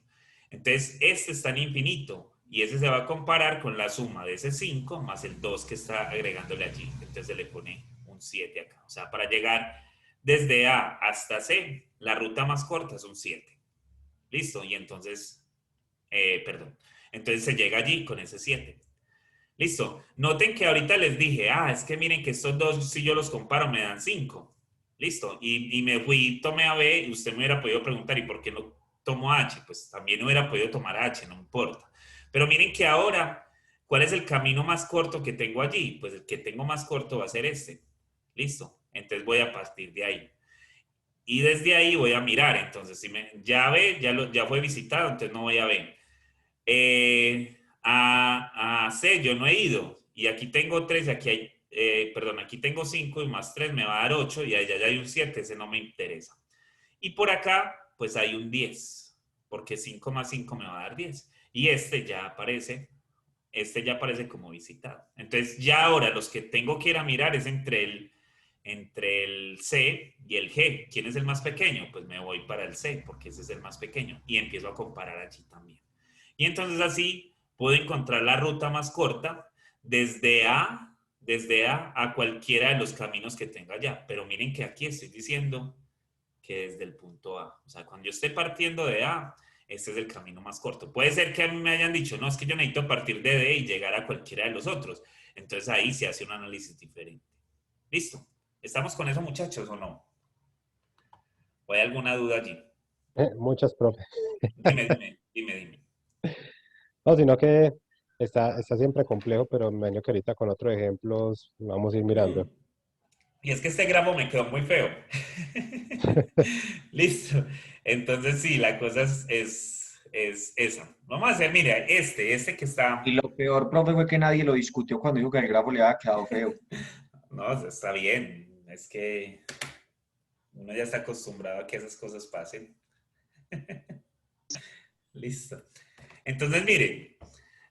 Entonces este está en infinito y ese se va a comparar con la suma de ese 5 más el 2 que está agregándole allí. Entonces se le pone un 7 acá. O sea, para llegar desde A hasta C, la ruta más corta es un 7. ¿Listo? Y entonces, entonces se llega allí con ese 7. Listo. Noten que ahorita les dije, es que miren que estos dos, si yo los comparo, me dan 5. Listo. Y me fui, tomé a B y usted me hubiera podido preguntar, ¿y por qué no tomo H? Pues también hubiera podido tomar H, no importa. Pero miren que ahora, ¿cuál es el camino más corto que tengo allí? Pues el que tengo más corto va a ser este. Listo. Entonces voy a partir de ahí. Y desde ahí voy a mirar. Entonces, si ya B, ya fue visitado, entonces no voy a B. A C yo no he ido. Y aquí tengo 3, aquí hay, aquí tengo 5 y más 3 me va a dar 8 y allá ya hay un 7, ese no me interesa. Y por acá, pues hay un 10, porque 5 más 5 me va a dar 10. Y este ya aparece como visitado. Entonces ya ahora los que tengo que ir a mirar es entre el C y el G. ¿Quién es el más pequeño? Pues me voy para el C, porque ese es el más pequeño. Y empiezo a comparar allí también. Y entonces así puedo encontrar la ruta más corta desde A a cualquiera de los caminos que tenga allá. Pero miren que aquí estoy diciendo que desde el punto A. O sea, cuando yo esté partiendo de A, este es el camino más corto. Puede ser que a mí me hayan dicho, no, es que yo necesito partir de D y llegar a cualquiera de los otros. Entonces ahí se hace un análisis diferente. ¿Listo? ¿Estamos con eso, muchachos, o no? ¿O hay alguna duda allí? Muchas, profe. Dime. No, sino que está siempre complejo, pero me imagino que ahorita con otros ejemplos vamos a ir mirando. Y es que este grafo me quedó muy feo. Listo. Entonces sí, la cosa es esa. Vamos a hacer, mira, este que está... Y lo peor, profe, fue que nadie lo discutió cuando dijo que el grafo le había quedado feo. No, está bien. Es que uno ya está acostumbrado a que esas cosas pasen. Listo. Entonces, miren,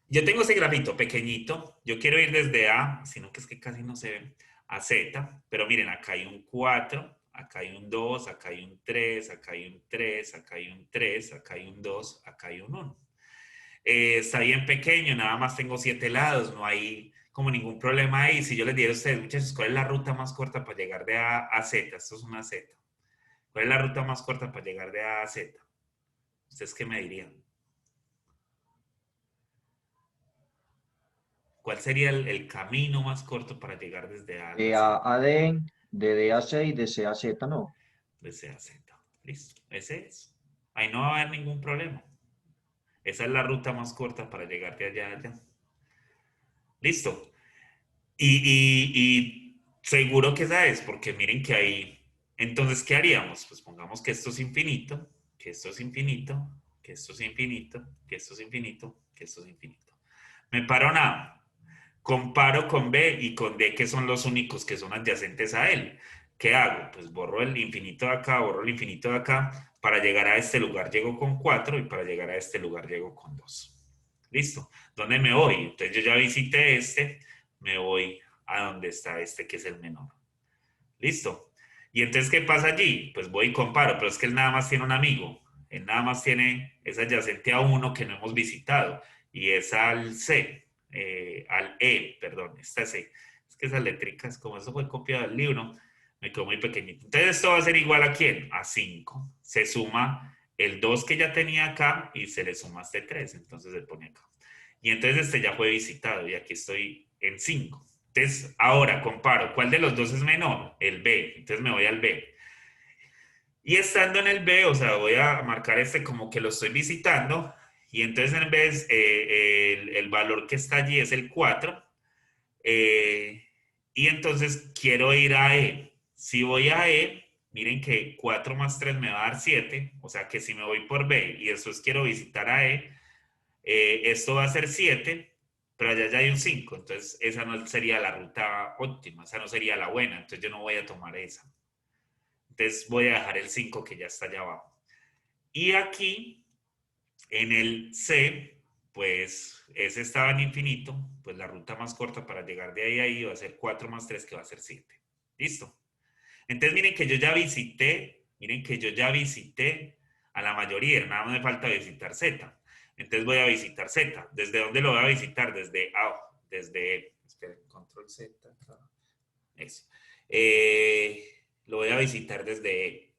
yo tengo ese grafito pequeñito. Yo quiero ir desde A, sino que es que casi no se ve, a Z. Pero miren, acá hay un 4, acá hay un 2, acá hay un 3, acá hay un 3, acá hay un 3, acá hay un 2, acá hay un 1. Está bien pequeño, nada más tengo 7 lados, no hay como ningún problema ahí. Si yo les diera a ustedes, muchachos, ¿cuál es la ruta más corta para llegar de A a Z? Esto es una Z. ¿Cuál es la ruta más corta para llegar de A a Z? ¿Ustedes qué me dirían? ¿Cuál sería el camino más corto para llegar desde A a De Z? A a D, de D a C y de C a Z, ¿no? De C a Z. Listo. Ese es. Ahí no va a haber ningún problema. Esa es la ruta más corta para llegar de allá a allá. Listo. Y seguro que esa es, porque miren que ahí... Entonces, ¿qué haríamos? Pues pongamos que esto es infinito, que esto es infinito, que esto es infinito, que esto es infinito, que esto es infinito. Me paro en A, comparo con B y con D, que son los únicos que son adyacentes a él. ¿qué hago? Pues borro el infinito de acá, borro el infinito de acá. Para llegar a este lugar llego con 4 y para llegar a este lugar llego con 2. ¿Listo? ¿Dónde me voy? Entonces yo ya visité este, me voy a donde está este que es el menor. ¿Listo? Y entonces, ¿qué pasa allí? Pues voy y comparo, pero es que él nada más tiene un amigo. Él nada más tiene, es adyacente a uno que no hemos visitado y es al C, al E, perdón, esta C. Es que esas letricas, como eso fue copiado del libro, me quedó muy pequeñito. Entonces esto va a ser igual ¿a quién? A 5. Se suma el 2 que ya tenía acá y se le suma este 3, entonces se pone acá. Y entonces este ya fue visitado y aquí estoy en 5. Entonces ahora comparo, ¿cuál de los dos es menor? El B, entonces me voy al B. Y estando en el B, o sea, voy a marcar este como que lo estoy visitando y entonces en vez el valor que está allí es el 4. Y entonces quiero ir a E. Si voy a E, miren que 4 más 3 me va a dar 7. O sea que si me voy por B y después quiero visitar a E, esto va a ser 7, pero allá ya hay un 5. Entonces esa no sería la ruta óptima, esa no sería la buena. Entonces yo no voy a tomar esa. Entonces voy a dejar el 5 que ya está allá abajo. Y aquí, en el C, pues ese estaba en infinito, pues la ruta más corta para llegar de ahí a ahí va a ser 4 más 3, que va a ser 7. ¿Listo? Entonces miren que yo ya visité, a la mayoría, nada más me falta visitar Z. Entonces voy a visitar Z. ¿Desde dónde lo voy a visitar? Desde A, desde, esperen, control Z, acá. Eso. Lo voy a visitar desde E.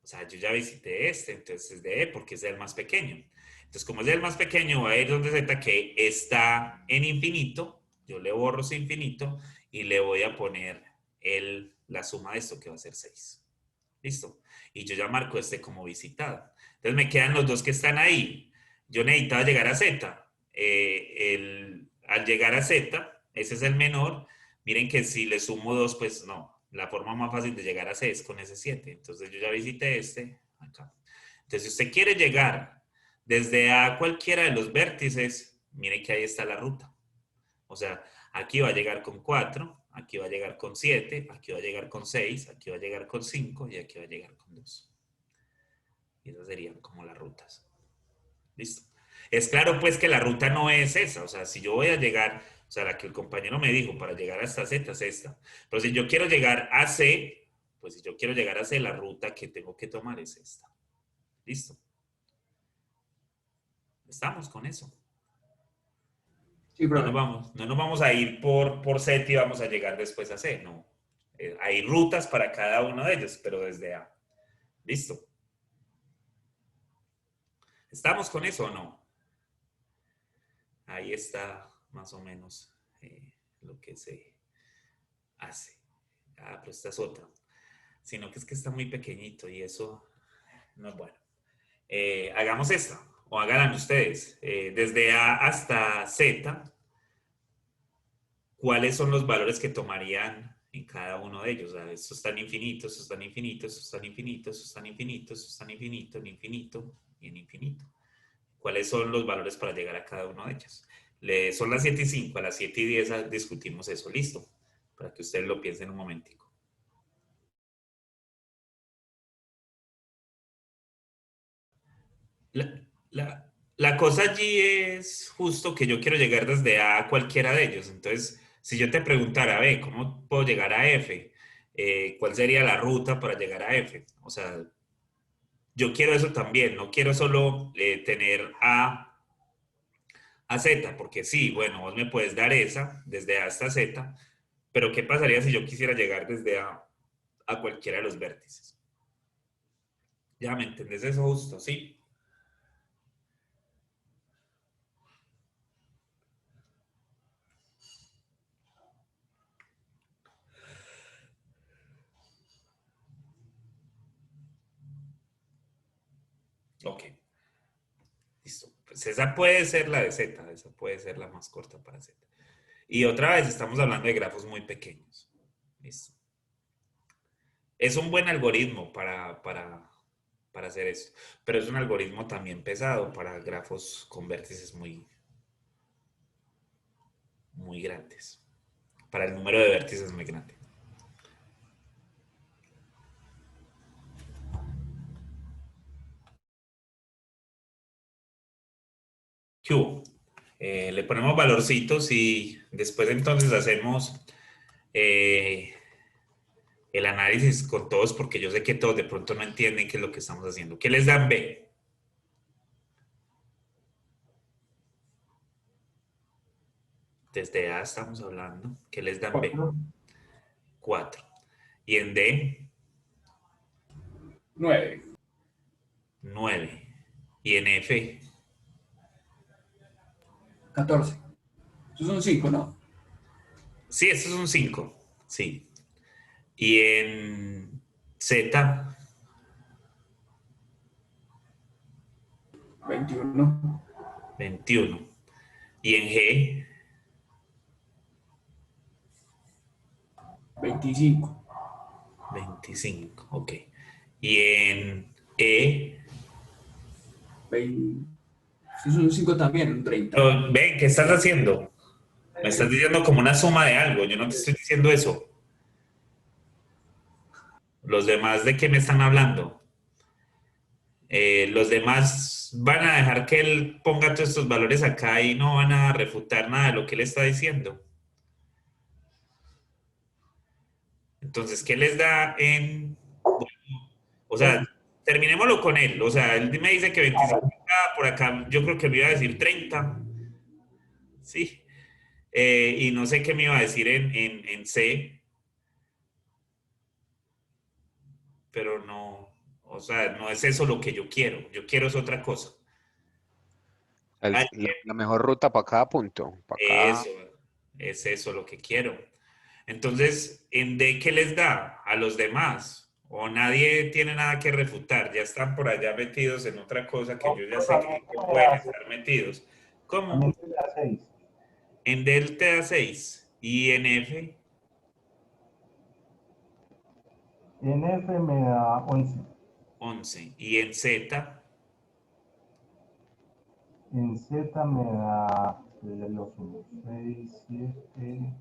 O sea, yo ya visité este, entonces es de E porque es el más pequeño. Entonces, como es el más pequeño, voy a ir donde Z, que está en infinito. Yo le borro ese infinito y le voy a poner la suma de esto, que va a ser 6. ¿Listo? Y yo ya marco este como visitado. Entonces me quedan los dos que están ahí. Yo necesitaba llegar a Z. Al llegar a Z, ese es el menor. Miren que si le sumo 2, pues no. La forma más fácil de llegar a C es con ese 7. Entonces yo ya visité este acá. Entonces si usted quiere llegar desde a cualquiera de los vértices, miren que ahí está la ruta. O sea, aquí va a llegar con 4, aquí va a llegar con 7, aquí va a llegar con 6, aquí va a llegar con 5 y aquí va a llegar con 2. Y esas serían como las rutas. ¿Listo? Es claro pues que la ruta no es esa. O sea, si yo voy a llegar, o sea, la que el compañero me dijo para llegar hasta Z es esta. Pero si yo quiero llegar a C, pues si yo quiero llegar a C, la ruta que tengo que tomar es esta. ¿Listo? Estamos con eso. Sí, No profe. nos vamos a ir por Z y vamos a llegar después a C, no. Hay rutas para cada uno de ellos, pero desde A. ¿Listo? ¿Estamos con eso o no? Ahí está más o menos lo que se hace. Ah, pero esta es otra. Sino que es que está muy pequeñito y eso no es bueno. Hagamos esta, o háganla ustedes. Desde A hasta Z, ¿cuáles son los valores que tomarían en cada uno de ellos? O sea, estos están infinitos, estos están infinitos, estos están infinitos, estos están infinitos, estos están infinitos, en infinito y en infinito. ¿Cuáles son los valores para llegar a cada uno de ellos? Son las 7 y 5, a las 7 y 10 discutimos eso, listo, para que ustedes lo piensen un momentico. La cosa allí es justo que yo quiero llegar desde A a cualquiera de ellos. Entonces, si yo te preguntara, ve, ¿cómo puedo llegar a F? ¿Cuál sería la ruta para llegar a F? O sea, yo quiero eso también, no quiero solo tener a Z, porque sí, bueno, vos me puedes dar esa, desde A hasta Z, pero ¿qué pasaría si yo quisiera llegar desde a cualquiera de los vértices? ¿Ya me entendés eso justo? Sí. Ok. Listo. Pues esa puede ser la de Z, esa puede ser la más corta para Z. Y otra vez estamos hablando de grafos muy pequeños. Listo. Es un buen algoritmo para hacer eso, pero es un algoritmo también pesado para grafos con vértices muy grandes, para el número de vértices muy grande. ¿Qué hubo? Le ponemos valorcitos y después entonces hacemos el análisis con todos porque yo sé que todos de pronto no entienden qué es lo que estamos haciendo. ¿Qué les dan B? Desde A estamos hablando. ¿Qué les dan B? 4. ¿Y en D? 9. 9. ¿Y en F? 14. Esos son 5, ¿no? Sí, estos son 5. Sí. ¿Y en Z? 21. 21. ¿Y en G? 25. 25. Ok. ¿Y en E? 20. Esos son 5 también, un 30. Pero, ven, ¿qué estás haciendo? Me estás diciendo como una suma de algo. Yo no te estoy diciendo eso. ¿Los demás de qué me están hablando? Los demás van a dejar que él ponga todos estos valores acá y no van a refutar nada de lo que él está diciendo. Entonces, ¿qué les da en...? O sea, terminémoslo con él. O sea, él me dice que 25 acá, por acá yo creo que me iba a decir 30. Sí. Y no sé qué me iba a decir en C. Pero no, o sea, no es eso lo que yo quiero. Yo quiero es otra cosa. La mejor ruta para cada punto. Para cada... Eso, es eso lo que quiero. Entonces, ¿en D qué les da a los demás? O nadie tiene nada que refutar, ya están por allá metidos en otra cosa que yo ya sé que pueden estar metidos. ¿Cómo? En D él te da 6. ¿Y en F? En F me da 11. 11. ¿Y en Z? En Z me da los 6, 7,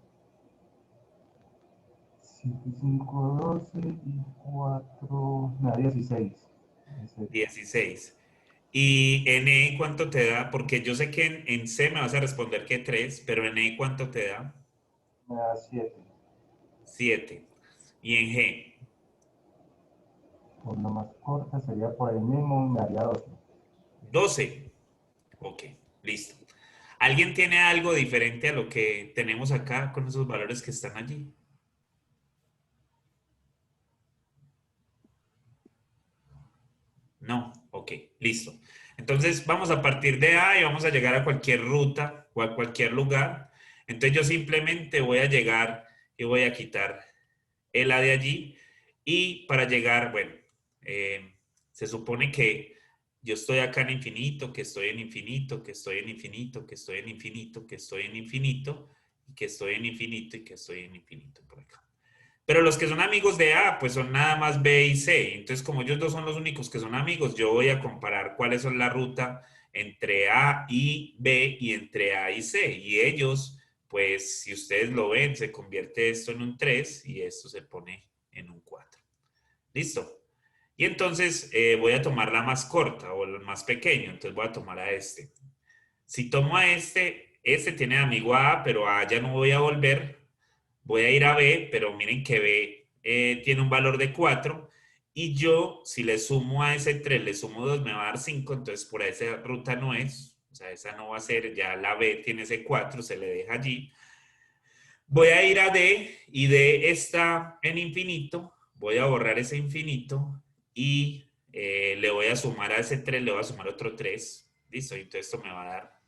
5, 12 y 4, me da 16. 16. ¿Y en E cuánto te da? Porque yo sé que en C me vas a responder que 3, pero en E ¿cuánto te da? Me da 7. 7. ¿Y en G? Por lo más corta sería por el mismo, me daría 12. 12. Ok, listo. ¿Alguien tiene algo diferente a lo que tenemos acá con esos valores que están allí? No, ok, listo. Entonces vamos a partir de A y vamos a llegar a cualquier ruta o a cualquier lugar. Entonces yo simplemente voy a llegar y voy a quitar el A de allí. Y para llegar, bueno, se supone que yo estoy acá en infinito, que estoy en infinito, que estoy en infinito, que estoy en infinito, que estoy en infinito, y que estoy en infinito y que estoy en infinito por acá. Pero los que son amigos de A, pues son nada más B y C. Entonces, como ellos dos son los únicos que son amigos, yo voy a comparar cuáles son la ruta entre A y B y entre A y C. Y ellos, pues, si ustedes lo ven, se convierte esto en un 3 y esto se pone en un 4. ¿Listo? Y entonces voy a tomar la más corta o el más pequeño. Entonces voy a tomar a este. Si tomo a este tiene amigo a A, pero a A ya no voy a volver. Voy a ir a B, pero miren que B tiene un valor de 4. Y yo, si le sumo a ese 3, le sumo 2, me va a dar 5. Entonces, por esa ruta no es. O sea, esa no va a ser. Ya la B tiene ese 4, se le deja allí. Voy a ir a D y D está en infinito. Voy a borrar ese infinito y le voy a sumar a ese 3, le voy a sumar otro 3. Listo, entonces esto me va a dar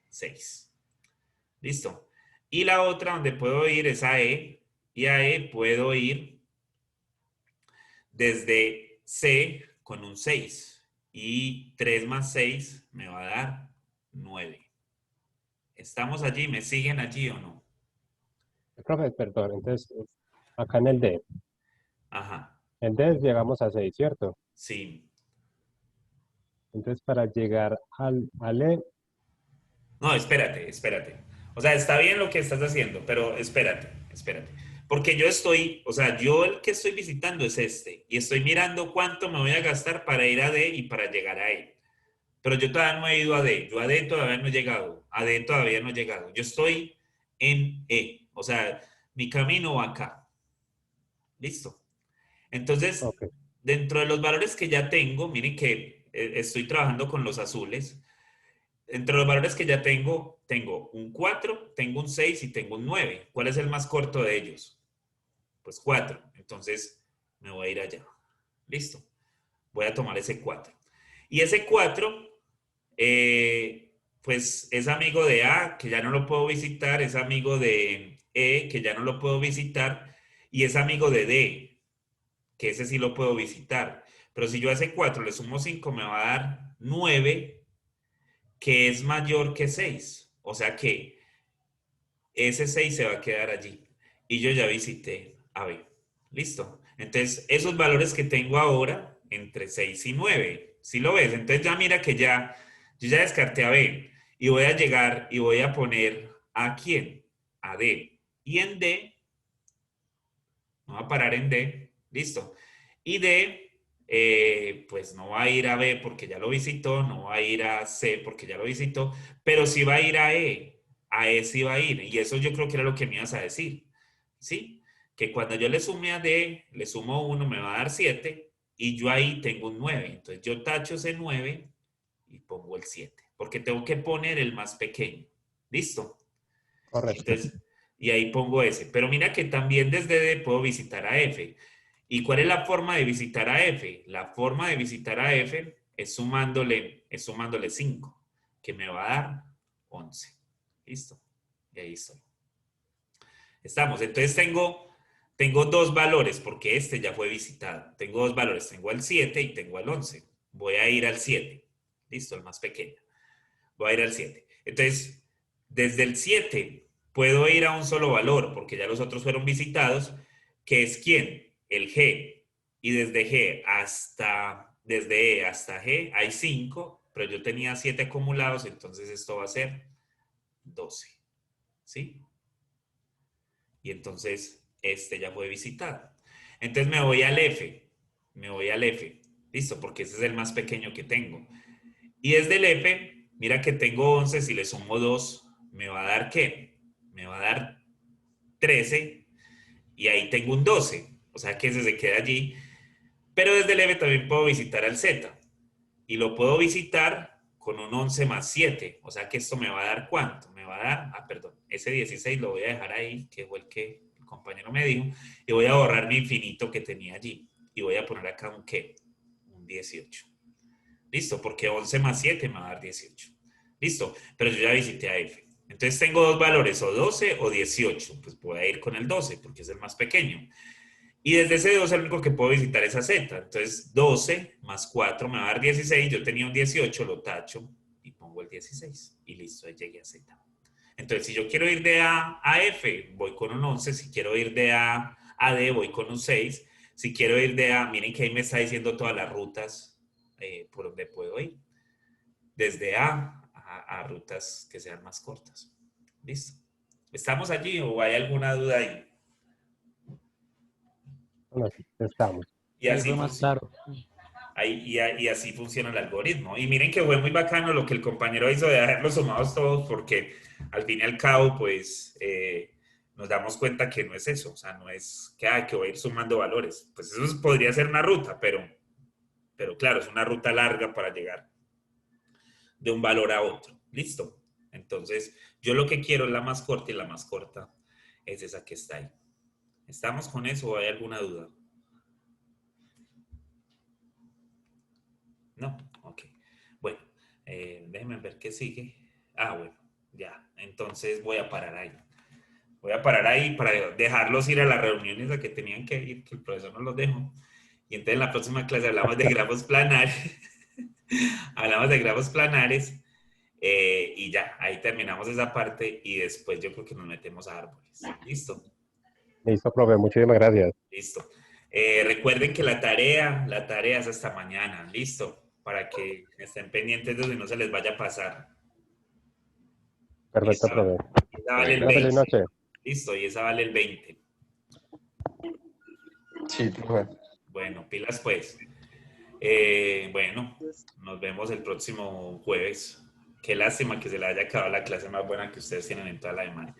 6. Listo. Y la otra donde puedo ir es a E. Y a E puedo ir desde C con un 6. Y 3 más 6 me va a dar 9. ¿Estamos allí? ¿Me siguen allí o no? Profe, perdón, entonces acá en el D. Ajá. En D llegamos a 6, ¿cierto? Sí. Entonces para llegar al E, No, espérate. O sea, está bien lo que estás haciendo, pero espérate. Porque yo estoy, o sea, yo el que estoy visitando es este. Y estoy mirando cuánto me voy a gastar para ir a D y para llegar a E. pero yo todavía no he ido a D. Yo a D todavía no he llegado. A D todavía no he llegado. Yo estoy en E. O sea, mi camino va acá. Listo. Entonces, Ok. dentro de los valores que ya tengo, miren que estoy trabajando con los azules. Entre los valores que ya tengo un 4, tengo un 6 y tengo un 9. ¿Cuál es el más corto de ellos? Pues 4. Entonces, me voy a ir allá. Listo. Voy a tomar ese 4. Y ese 4, pues es amigo de A, que ya no lo puedo visitar, es amigo de E, que ya no lo puedo visitar, y es amigo de D, que ese sí lo puedo visitar. Pero si yo a ese 4 le sumo 5, me va a dar 9, que es mayor que 6. O sea que ese 6 se va a quedar allí. Y yo ya visité a B. ¿Listo? Entonces, esos valores que tengo ahora, entre 6 y 9, ¿sí lo ves? Entonces ya mira que yo ya descarté a B. Y voy a llegar y voy a poner ¿a quién? A D. Y en D, me voy a parar en D. Listo. Y D, pues no va a ir a B porque ya lo visitó, no va a ir a C porque ya lo visitó, pero sí va a ir a E. A E sí va a ir. Y eso yo creo que era lo que me ibas a decir. ¿Sí? Que cuando yo le sume a D, le sumo 1, me va a dar 7 y yo ahí tengo un 9. Entonces yo tacho ese 9 y pongo el 7, porque tengo que poner el más pequeño. ¿Listo? Correcto. Entonces, y ahí pongo ese. Pero mira que también desde D puedo visitar a F. ¿Y cuál es la forma de visitar a F? La forma de visitar a F es sumándole 5, que me va a dar 11. ¿Listo? Y ahí estoy. Estamos. Entonces tengo dos valores, porque este ya fue visitado. Tengo dos valores. Tengo el 7 y tengo el 11. Voy a ir al 7. ¿Listo? El más pequeño. Voy a ir al 7. Entonces, desde el 7 puedo ir a un solo valor, porque ya los otros fueron visitados, que es ¿quién? El G. Y desde E hasta G hay 5, pero yo tenía 7 acumulados, entonces esto va a ser 12. ¿Sí? Y entonces este ya fue visitado. Entonces me voy al F. Me voy al F. ¿Listo? Porque ese es el más pequeño que tengo. Y desde el F, mira que tengo 11, si le sumo 2, ¿me va a dar qué? Me va a dar 13 y ahí tengo un 12. O sea que ese se queda allí. Pero desde el F también puedo visitar al Z. Y lo puedo visitar con un 11 más 7. O sea que esto me va a dar ¿cuánto? Me va a dar, perdón, ese 16 lo voy a dejar ahí, que fue el que el compañero me dijo. Y voy a borrar mi infinito que tenía allí. Y voy a poner acá un ¿qué? Un 18. Listo, porque 11 más 7 me va a dar 18. Listo, pero yo ya visité a F. Entonces tengo dos valores, o 12 o 18. Pues voy a ir con el 12 porque es el más pequeño. Y desde ese 12 el único que puedo visitar es a Z. Entonces 12 más 4 me va a dar 16. Yo tenía un 18, lo tacho y pongo el 16. Y listo, ahí llegué a Z. Entonces si yo quiero ir de A a F, voy con un 11. Si quiero ir de A a D, voy con un 6. Si quiero ir de A, miren que ahí me está diciendo todas las rutas por donde puedo ir. Desde A a rutas que sean más cortas. ¿Listo? ¿Estamos allí o hay alguna duda ahí? Bueno, estamos. Y Ahí así fue más claro. y así funciona el algoritmo. Y miren que fue muy bacano lo que el compañero hizo de haberlos sumados todos, porque al fin y al cabo, pues, nos damos cuenta que no es eso. O sea, no es que voy a ir sumando valores. Pues eso podría ser una ruta, pero claro, es una ruta larga para llegar de un valor a otro. ¿Listo? Entonces, yo lo que quiero es la más corta y la más corta es esa que está ahí. ¿Estamos con eso o hay alguna duda? No, ok. Bueno, déjenme ver qué sigue. Bueno, ya. Entonces voy a parar ahí. Voy a parar ahí para dejarlos ir a las reuniones a que tenían que ir, que el profesor no los dejó. Y entonces en la próxima clase hablamos de grafos planares. Hablamos de grafos planares. Y ya, ahí terminamos esa parte y después yo creo que nos metemos a árboles. ¿Listo? Listo, profe, muchísimas gracias. Listo. Recuerden que la tarea es hasta mañana. ¿Listo? Para que estén pendientes de eso y no se les vaya a pasar. Perfecto, profe. Esa vale el Una feliz 20. noche. Listo, y esa vale el 20. Sí, profe. Bueno, pilas pues. Bueno, nos vemos el próximo jueves. Qué lástima que se le haya acabado la clase más buena que ustedes tienen en toda la semana.